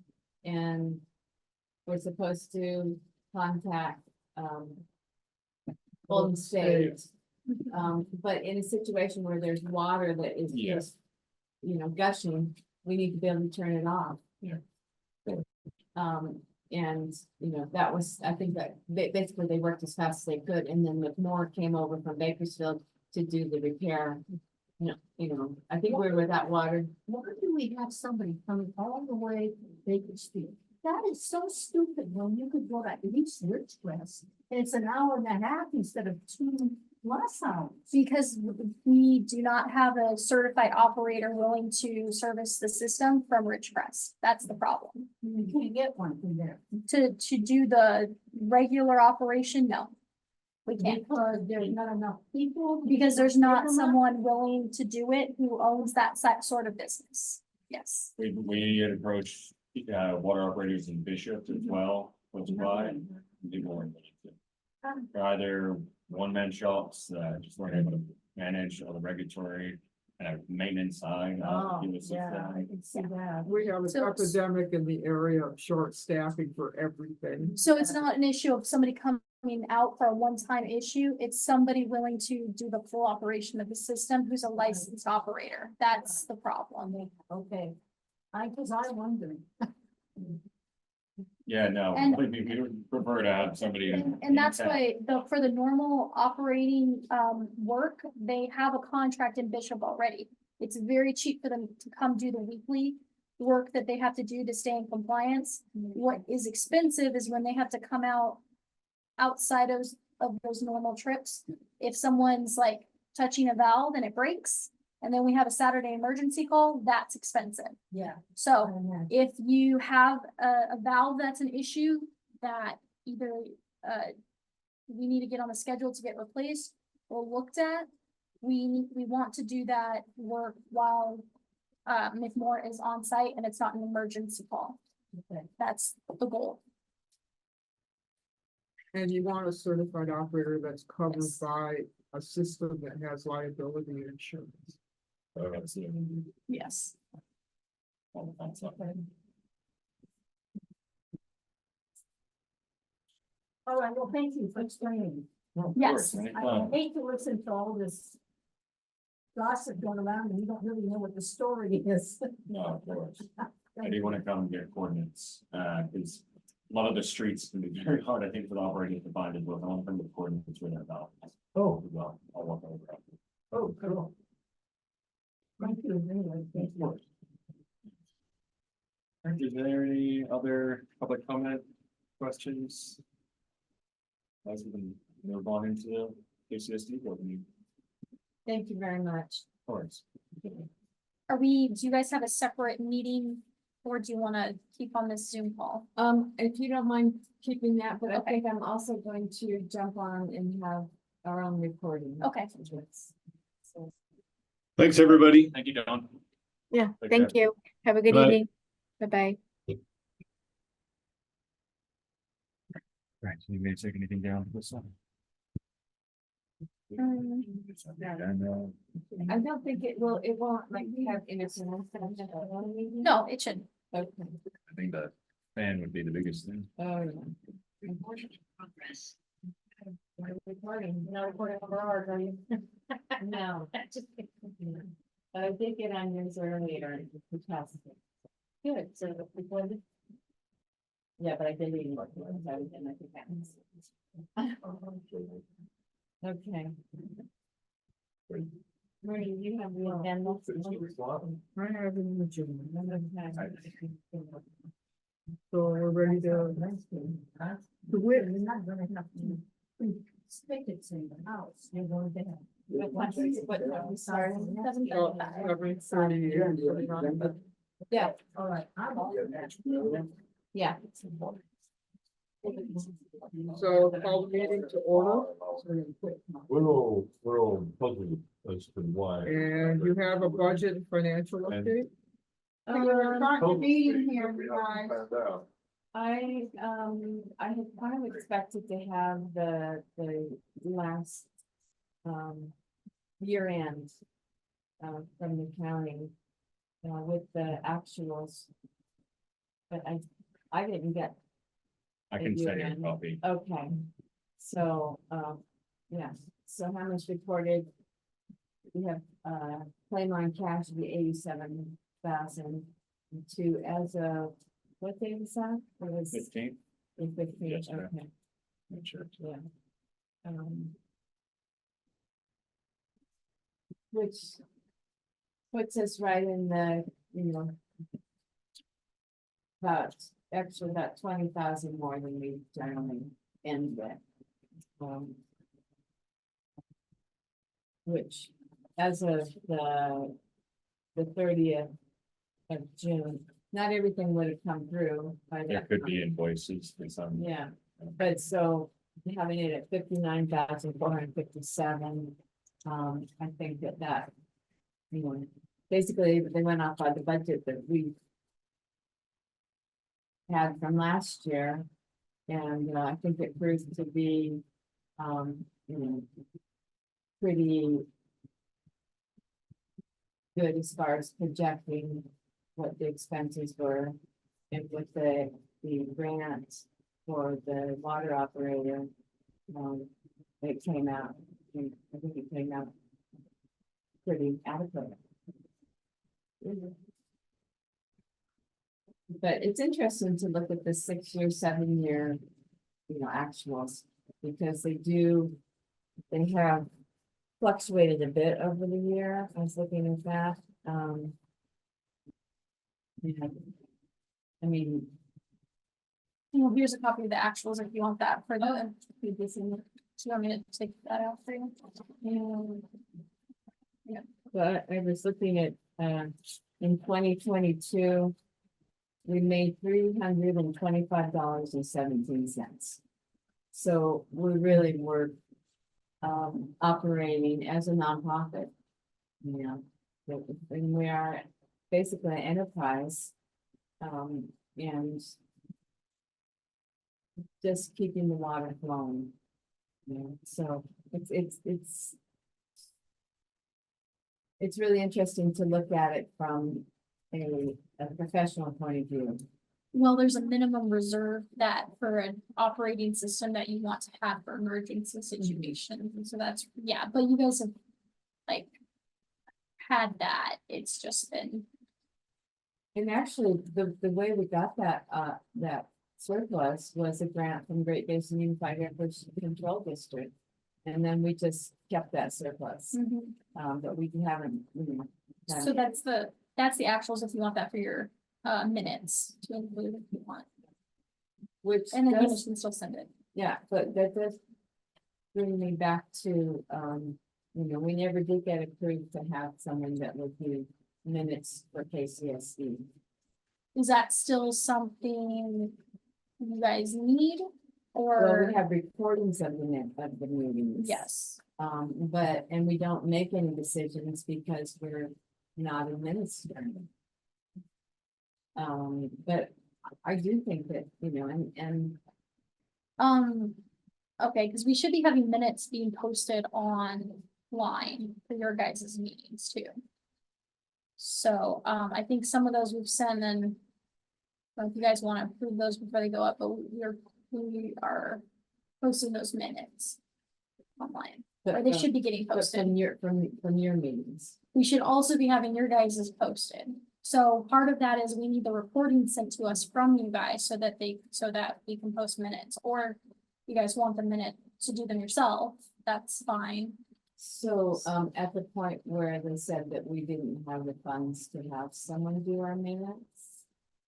and we're supposed to contact, Golden State. But in a situation where there's water that is Yeah. just, you know, gushing, we need to be able to turn it off. Yeah. And, you know, that was, I think that basically they worked as fast as they could, and then McMorro came over from Bakersfield to do the repair. You know, I think we were without water. Why do we have somebody coming all the way to Bakersfield? That is so stupid, when you could go to East Ridgecrest, and it's an hour and a half instead of 2+ hours. Because we do not have a certified operator willing to service the system from Ridgecrest. That's the problem. You can't get one from there. To do the regular operation, no. We can't, Because there's not enough people. because there's not Pick 'em up. someone willing to do it who owns that sort of business. Yes. We had approached, water operators in Bishop as well, close by. They weren't willing to. They're either one-man shops, just weren't able to manage all the regulatory and maintenance side. Oh, Give us a- yeah, I can see that. We have an So- epidemic in the area of short staffing for everything. So it's not an issue of somebody coming out for a one-time issue. It's somebody willing to do the full operation of the system who's a licensed operator. That's the problem. Okay. I wondering. Yeah, no, And- we would prefer to have somebody. And that's why for the normal operating work, they have a contract in Bishop already. It's very cheap for them to come do the weekly work that they have to do to stay in compliance. What is expensive is when they have to come out outside of those normal trips. If someone's like touching a valve and it breaks, and then we have a Saturday emergency call, that's expensive. Yeah. So if you have a valve that's an issue that either we need to get on the schedule to get replaced or looked at, we want to do that work while McMorro is on site and it's not an emergency call. Okay. That's the goal. And you want a certified operator that's covered Yes. by a system that has liability insurance. Yes. All right, well, thank you for explaining. Yes. I hate to listen to all this gossip going around and you don't really know what the story is. No, of course. I do want to come and get coordinates, because a lot of the streets can be very hard, I think, for the operators to find as well. I want to bring the coordinates where they're about. Oh. Well, I'll walk over. Oh, cool. Thank you, anyway, thank Of you. course. Is there any other public comment, questions? As we can move on into the KCSD board meeting, Thank you very much. of course. do you guys have a separate meeting? Or do you wanna keep on this Zoom call? If you don't mind keeping that, but I Okay. think I'm also going to jump on and have our own recording. Okay. So, Thanks, everybody. Thank you, Don. Yeah, Take thank you. Have a good Bye. evening. Bye-bye. Right, so you may take anything down this one? I don't think it won't like have interference. No, it shouldn't. Okay. I think the fan would be the biggest thing. Oh, yeah. We're recording, you're not recording over ours, are you? No. But I did get on yours earlier, to test it. Good, so the recorded. Yeah, but I didn't even look, so I didn't, I think that was. Okay. Marie, you have the agenda. I have an agenda. Okay. So we're ready to. Wait. Expected to the house, you're going there. I'm sorry. Oh, every 30 Yeah, All right. I'm all. yeah. So call the meeting to order, We're all puzzled as to why. and you have a budget and financial update? Meeting here, guys. I had kind of expected to have the last, year end. From the county, with the actuals. But I didn't get, I can send you a copy. okay, so, yeah, so how much reported? We have, claim line cash to be 87,000. To as of, what day was that? It was 15th. the 15th, Yes, ma'am. okay, Make sure. yeah. Which puts us right in the, about 20,000 more than we generally end with. Which, as of the 30th of June, not everything would have come through by There that could time. be invoices for some. Yeah, but so having it at 59,457, I think that, basically they went off by the budget that we had from last year. And I think it proves to be, pretty good as far as projecting what the expenses were. And with the grant for the water operator, it came out, I think it came out pretty adequate. But it's interesting to look at the 6-year, 7-year, actuals, because they have fluctuated a bit over the year. I was looking at that. Yeah. I mean, Well, here's a copy of the actuals if you want that for the, do you want me to take that out for you? but I was looking at, in 2022, we made $325.17. So we really were operating as a nonprofit, and we are basically an enterprise, and just keeping the water flowing. So it's really interesting to look at it from a professional point of view. Well, there's a minimum reserve that for an operating system that you want to have for emergency situations. And so that's, yeah, but you guys have like had that. It's just been, And actually, the way we got that surplus was a grant from Great Basin Unified Air Pollution Control District. And then we just kept that surplus, but we haven't, so that's the actuals if you want that for your minutes to include if you want. which And then you does, can still send it. yeah, but that does bring me back to, we never did get approved to have someone that would do minutes for KCSD. Is that still something you guys need? Well, Or, we have recordings of the meetings. yes, But, and we don't make any decisions because we're not administering. But I do think that, you know, and okay, because we should be having minutes being posted online for your guys' meetings too. So, I think some of those we've sent and if you guys want to approve those before they go up, but we are posting those minutes online, or they should be getting but posted. from your meetings. We should also be having your guys' posted. So part of that is we need the recording sent to us from you guys so that we can post minutes, or you guys want the minute to do them yourself, that's fine. So, at the point where they said that we didn't have the funds to have someone do our minutes.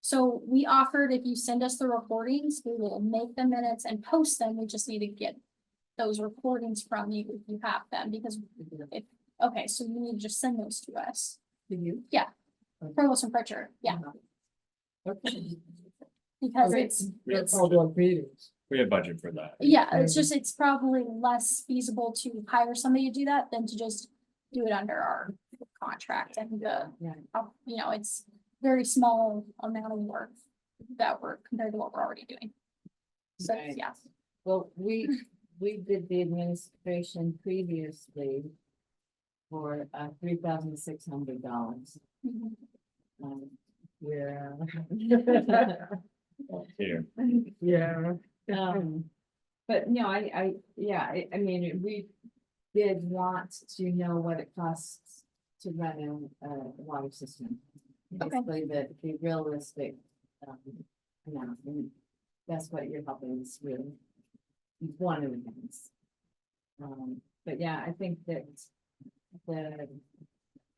So we offered, if you send us the recordings, we will make the minutes and post them. We just need to get those recordings from you if you have them, because okay, so you need to just send those to us. Do you? Provost and Pritchard, yeah, Okay. because Okay. That's public meetings. We have budget for that. yeah, it's probably less feasible to hire somebody to do that than to just do it under our contract and Yeah. you know, it's very small amount of work that we're compared to what we're already doing. So, Right. yeah. Well, we did the administration previously for $3,600. Mhm. Yeah. Here, Yeah. But no, I mean, we did want to know what it costs to run a water system. Okay. Basically, the realistic, amount, and that's what you're helping us with. One of the things. But yeah, I think that the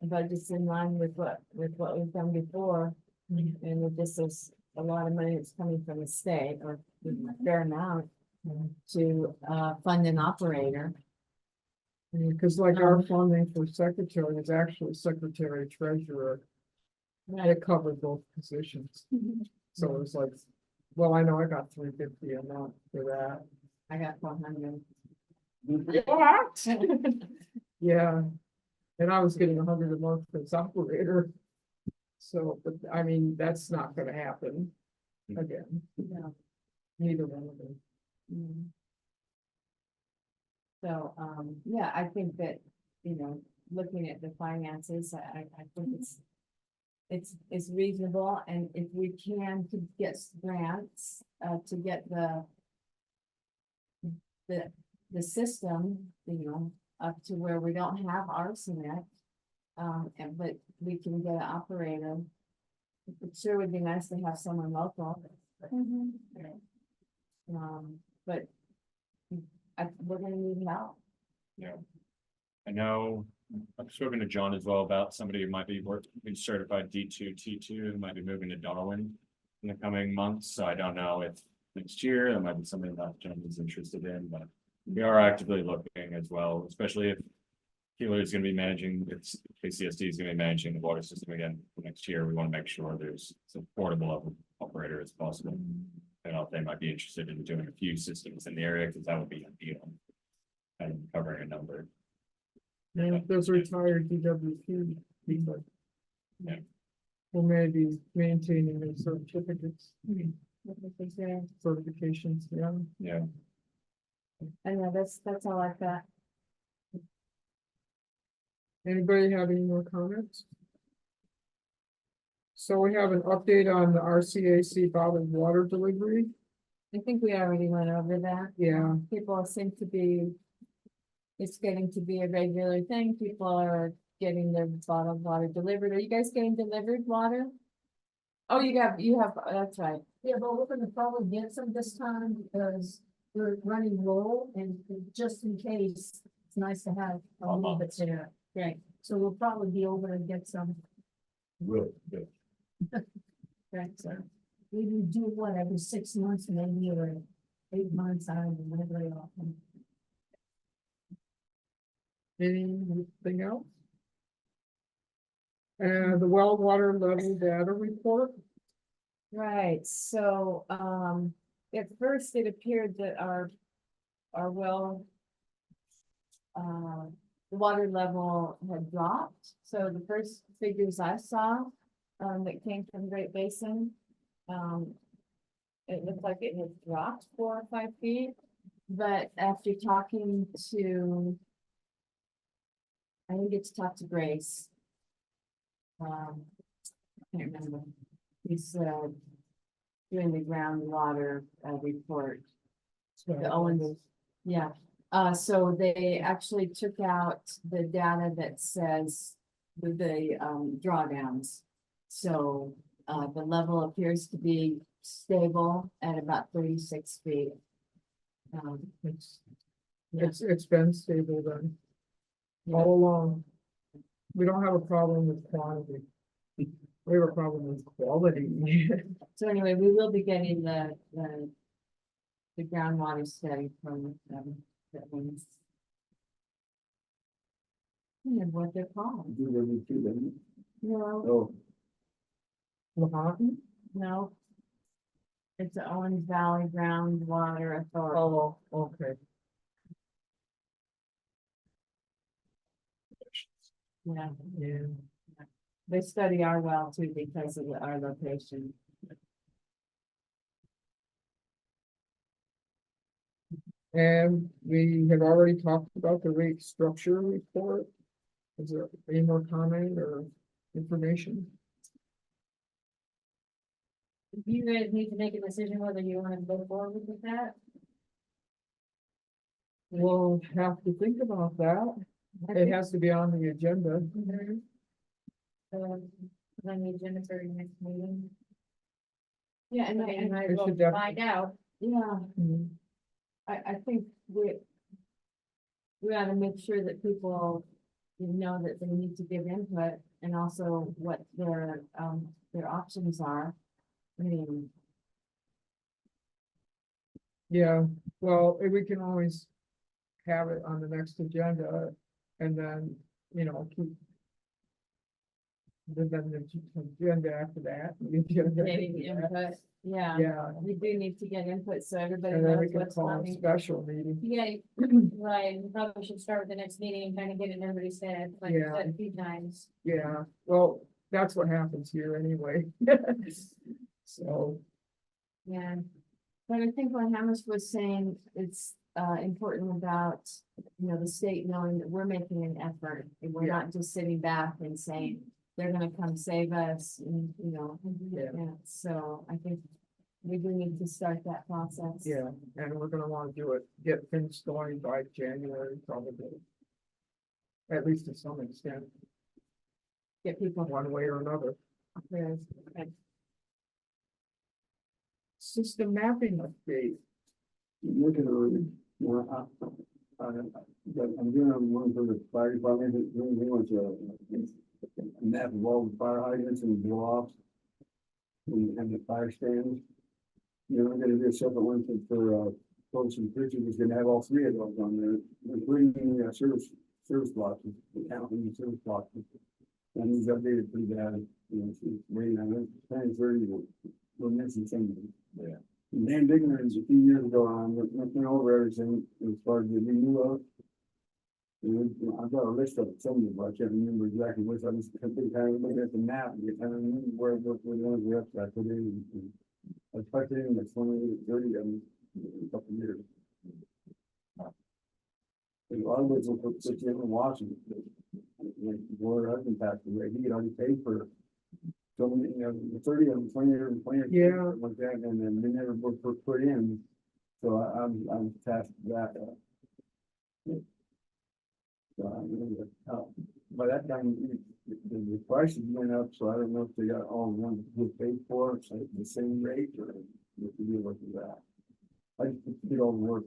budget's in line with what we've done before. And with this is a lot of money that's coming from the state, or a fair amount, to fund an operator. Because like our funding for secretary is actually secretary treasurer. It covered both positions. Mhm. So it's like, well, I know I got $350 a month for that. I got 400. What? Yeah. And I was getting 100 a month as operator. So, but I mean, that's not gonna happen again. No. Neither one of them. Mm. So, yeah, I think that, you know, looking at the finances, I think it's reasonable, and if we can to get grants, to get the system, you know, up to where we don't have arsenic. But we can get an operator. It sure would be nice to have someone local. Mhm. But we're gonna need help. yeah. I know, I've spoken to John as well about somebody who might be being certified D2, T2, who might be moving to Darwin in the coming months, so I don't know if next year, that might be something that John is interested in, but we are actively looking as well, especially if Keeler is gonna be managing, it's KCSD is gonna be managing the water system again for next year. We want to make sure there's as affordable of an operator as possible. I don't know if they might be interested in doing a few systems in the area, because that would be ideal. And covering a number. And those retired DWP people. Yeah. Who may be maintaining their certificates, Yeah. certifications, yeah. Yeah, I know, that's all I've got. Anybody have any more comments? So we have an update on the RCAC bottled water delivery. I think we already went over that. Yeah, People seem to be. It's getting to be a regular thing. People are getting their bottled water delivered. Are you guys getting delivered water? Oh, you have, that's right. Yeah, but we're gonna probably get some this time because we're running low and just in case, it's nice to have a little bit there. Right. So we'll probably be over and get some, really good. right, so. We would do what, every 6 months, maybe, or 8 months, I don't know, very often. anything else? And the well water level data report, Right, so, at first it appeared that our well. The water level had dropped, so the first figures I saw, that came from Great Basin. It looked like it had dropped 4 or 5 feet, but after talking to. I didn't get to talk to Grace. I can't remember. He's, doing the groundwater, report. The Owens, yeah, so they actually took out the data that says with the, drawdowns. So, the level appears to be stable at about 36 feet. it's been stable then. All along. We don't have a problem with quantity. We have a problem with quality. So anyway, we will be getting the groundwater study from, that one's. I don't know what they're called. Do they need to, then? No, Oh, no. It's the Owens Valley Groundwater Authority. Oh, okay. Yeah, Yeah. they study our well too because of our location. And we have already talked about the rate structure report. Is there any more comment or information? You guys need to make a decision whether you wanna go forward with that. We'll have to think about that. It has to be on the agenda. So, then the agenda for your next meeting. Yeah, and And I It will should definitely- find out. yeah, Mhm. I think we ought to make sure that people know that they need to give input and also what their options are. I mean, Yeah, well, we can always have it on the next agenda and then, keep. Then the agenda after that. the agenda getting after that. input, yeah, Yeah, we do need to get input so everybody and then we knows can what's call a coming. special meeting. Yeah, right, we probably should start with the next meeting and kind of get it in everybody's head, like I Yeah. said a few times. Yeah, well, that's what happens here anyway. So, Yeah, but I think what Hamish was saying, it's important about, the state knowing that we're making an effort. And we're Yeah. not just sitting back and saying, they're gonna come save us, and, Yeah. so I think we do need to start that process. yeah, and we're gonna wanna do it, get things going by January probably. At least to some extent, Get people. one way or another. Yes. System mapping update. looking at, I'm doing one for the fire department, we want to map of all the fire hydrants and blow offs. And the fire stands. We're gonna do a separate one for folks and Richard is gonna have all 3 of those on there, including the service blocks, the counting the service blocks. And he's updated pretty bad, she's waiting on it, 10:30, we're missing something. Yeah. Dan Digner's a few years ago, went over everything as far as the renewal. I've got a list of some of them, but I can't remember exactly which, I just kind of looking at the map, and kind of remember where the ones we have to put in. I put in the 20, 30, a couple of years. And a lot of those will put you in Washington. Like, Board husband passed away, he had already paid for. So many, 30 of them, 20 of them, 20. Yeah. Like that, and then they never were put in, so I'm tasked with that. So, by that time, the prices went up, so I don't know if they got all the ones who paid for it, so it's the same rate, or what to do with that. I just did all the work.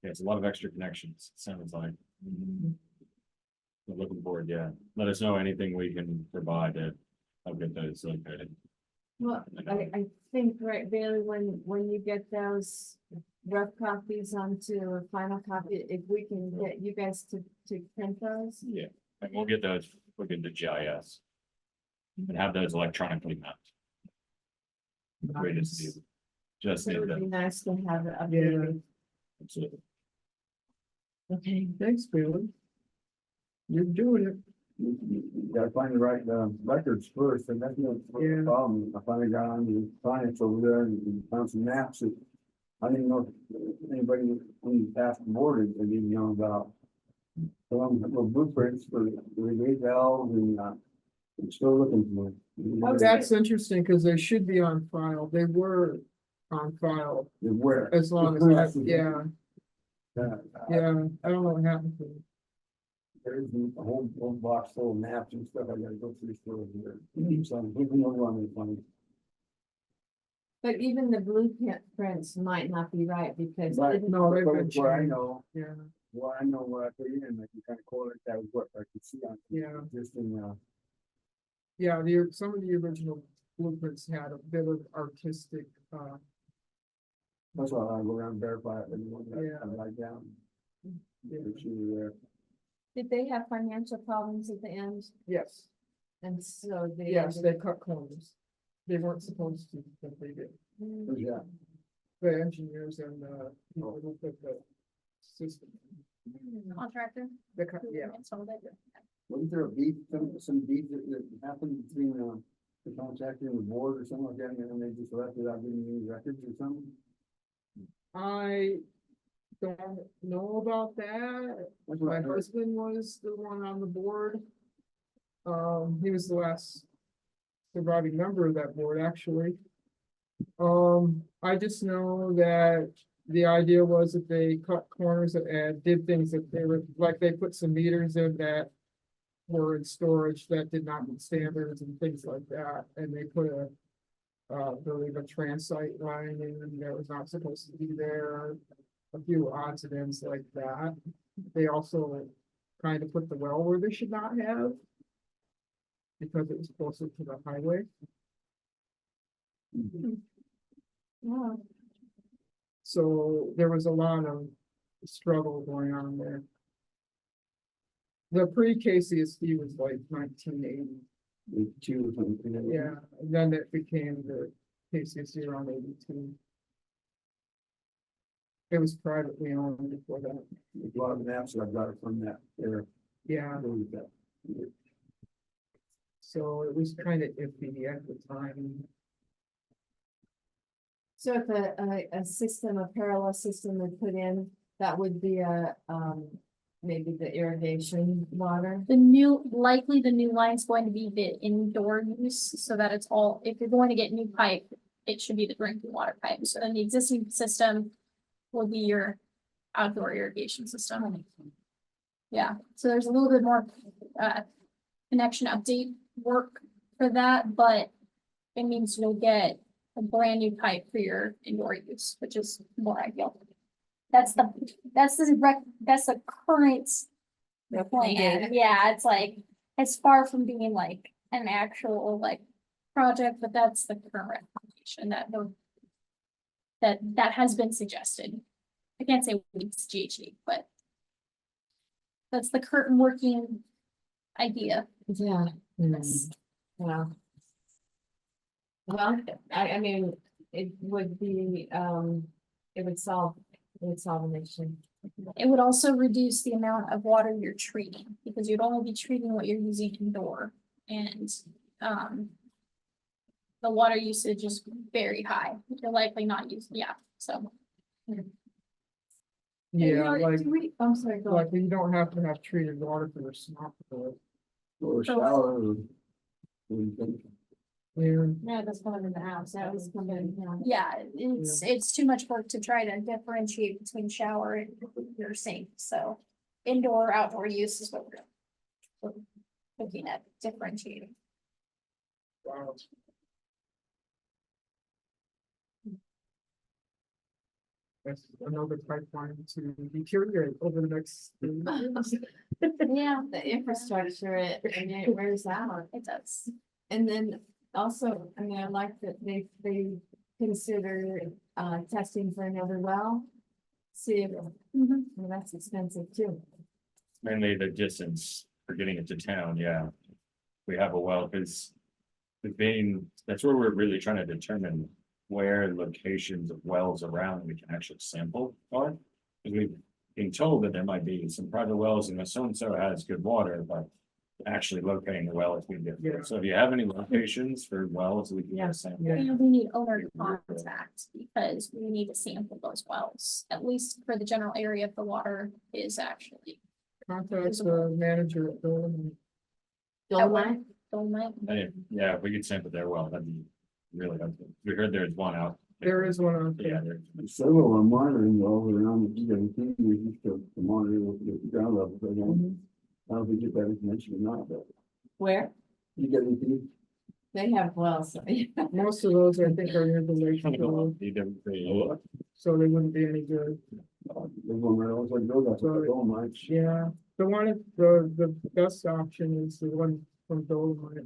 Yeah, it's a lot of extra connections, it sounds like. Looking forward, yeah. Let us know anything we can provide to help get those located. Well, I think, right, Bailey, when you get those rough copies onto a final copy, if we can get you guys to print those. Yeah. And we'll get those, we'll get the GIS. And have those electronically mapped. We just So need it would be to. nice to have it updated. Absolutely. Okay. Thanks, Billy. You're doing it. You gotta find the right, records first, and that's no Yeah. problem. I finally got on the science over there and found some maps that I didn't know if anybody when you passed the border, they didn't know about. Some little blueprints for the gate valves and, I'm still looking for it. That's interesting, because they should be on file. They were on file Where? as long as that, yeah, Uh, yeah, I don't know what happened to them. There's a whole box full of maps and stuff. I gotta go through stores here. So I'm looking over on this one. But even the blueprints might not be right because. But No, they've been where I changed. know, Yeah, where I put in, I can kind of correlate that with what I can see on. yeah, Just in, yeah, some of the original blueprints had a bit of artistic, that's why I go around and verify it, and one Yeah. that I write down. yeah, Make sure you're there. Did they have financial problems at the end? yes, And so they. yes, they cut corners. They weren't supposed to, but they did. Who's that? The engineers and, people who put the system, Contractor. the, yeah. Wasn't there a beef, some beef that happened between, the contractor and the board or something like that, and they just left without giving any records or something? I don't know about that. That's what My I heard. husband was the one on the board. He was the last surviving member of that board, actually. I just know that the idea was that they cut corners and did things that they were, like they put some meters in that were in storage that did not meet standards and things like that, and they put believe a transite line in that was not supposed to be there. A few odds and ends like that. They also kind of put the well where they should not have. Because it was closer to the highway. Yeah. So there was a lot of struggle going on there. The pre-KCSD was like 1980, The two or something. yeah, and then it became the KCSD around 82. It was privately owned before that, A lot of maps that I've got from that era. yeah, I believe that. so it was kind of iffy at the time. So if a system, a parallel system would put in, that would be maybe the irrigation water. Likely the new line's going to be the indoor use, so that it's all, if you're going to get new pipe, it should be the drinking water pipe. So then the existing system will be your outdoor irrigation system. Yeah, so there's a little bit more, connection update work for that, but it means you'll get a brand new pipe for your indoor use, which is more ideal. That's the current plan. Yeah, it's like, it's far from being like an actual like project, but that's the current recommendation that has been suggested. I can't say it's GHD, but that's the current working idea. Yeah. Yes. Wow. Well, I mean, it would be, it would solve an issue. It would also reduce the amount of water you're treating, because you'd only be treating what you're using indoor, and, the water usage is very high. You're likely not using, yeah, so. Yeah, like, I'm sorry, go like ahead. you don't have to have treated water for your swamp. Or shower or. Yeah, No, that's coming in the house, that was coming, Yeah, it's too much work to try to differentiate between shower and your sink, so indoor, outdoor use is what we're looking at differentiating. wow. That's another pipeline to deteriorate over the next 30 years. Yeah, The infrastructure, it wears out. it does. And then also, I mean, I like that they consider testing for another well. See, if- Mhm. well, that's expensive too. Mainly the distance for getting it to town, yeah. We have a well, because that's where we're really trying to determine where locations of wells around we can actually sample are. Because we've been told that there might be some private wells and so-and-so has good water, but actually locating the well is we Yeah. get. So if you have any locations for wells, we can get a sample. Yeah. And we need owner contact because we need to sample those wells, at least for the general area if the water is actually. Contact the manager at the. Dolomite? Dolomite. Yeah, if we could sample their well, that'd be really helpful. We heard there's one out. There is one out Yeah, there. there's. Several are monitoring all around, you know, we used to monitor the ground level, but I don't think you get that information or not, but Where? you get anything. They have wells. Most of those, I think, are near the lake, shore, so they wouldn't be any good. There's one right also, go, that's what they're going, right? Yeah, the best option is the one from Dolomite.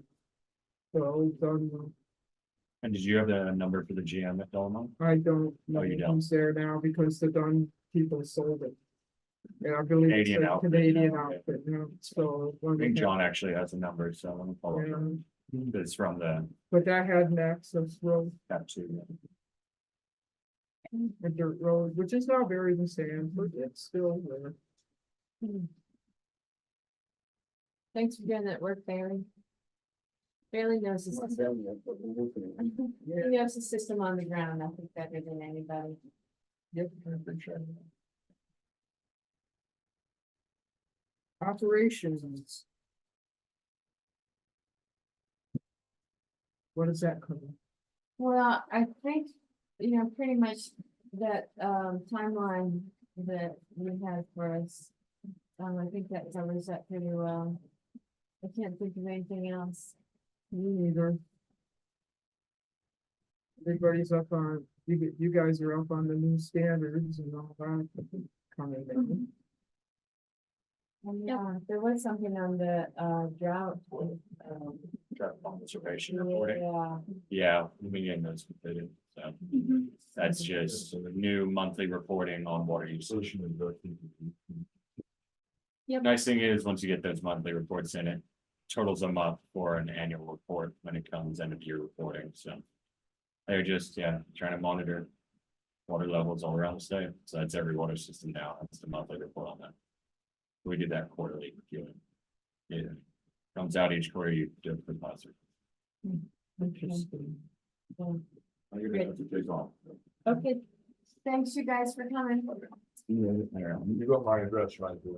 So, done, And did you have the number for the GM at Dolomite? I don't know you don't? who's there now because the Dunn people sold it. And I believe it's Canadian a outfit. Canadian Yeah. outfit, you know, so. I think John actually has the number, so I'm gonna follow up. Yeah, It's from the but that had an access road, tattoo. a dirt road, which is not very the same, but it's still there. Thanks for doing that work, Barry. Barry knows the My system. family, that's what we're looking at. He knows the system on the ground, I think better than anybody. Yep, I appreciate it. Operations. What does that cover? Well, I think, pretty much that timeline that we had for us. I think that covers that pretty well. I can't think of anything else. Me neither. Everybody's up on, you guys are up on the new standards and all that. Coming in. And yeah, there was something on the drought. Drought conservation reporting. Yeah, Yeah, we getting those completed, so that's just new monthly reporting on water usage. Yep. Nice thing is, once you get those monthly reports in, it totals them up for an annual report when it comes end of year reporting, so. They're just, trying to monitor water levels all around the state, so that's every water system now, that's the monthly report on that. We do that quarterly. Yeah, comes out each quarter, you do it for positive. Interesting. okay, thanks you guys for coming. Yeah. You got my address right there.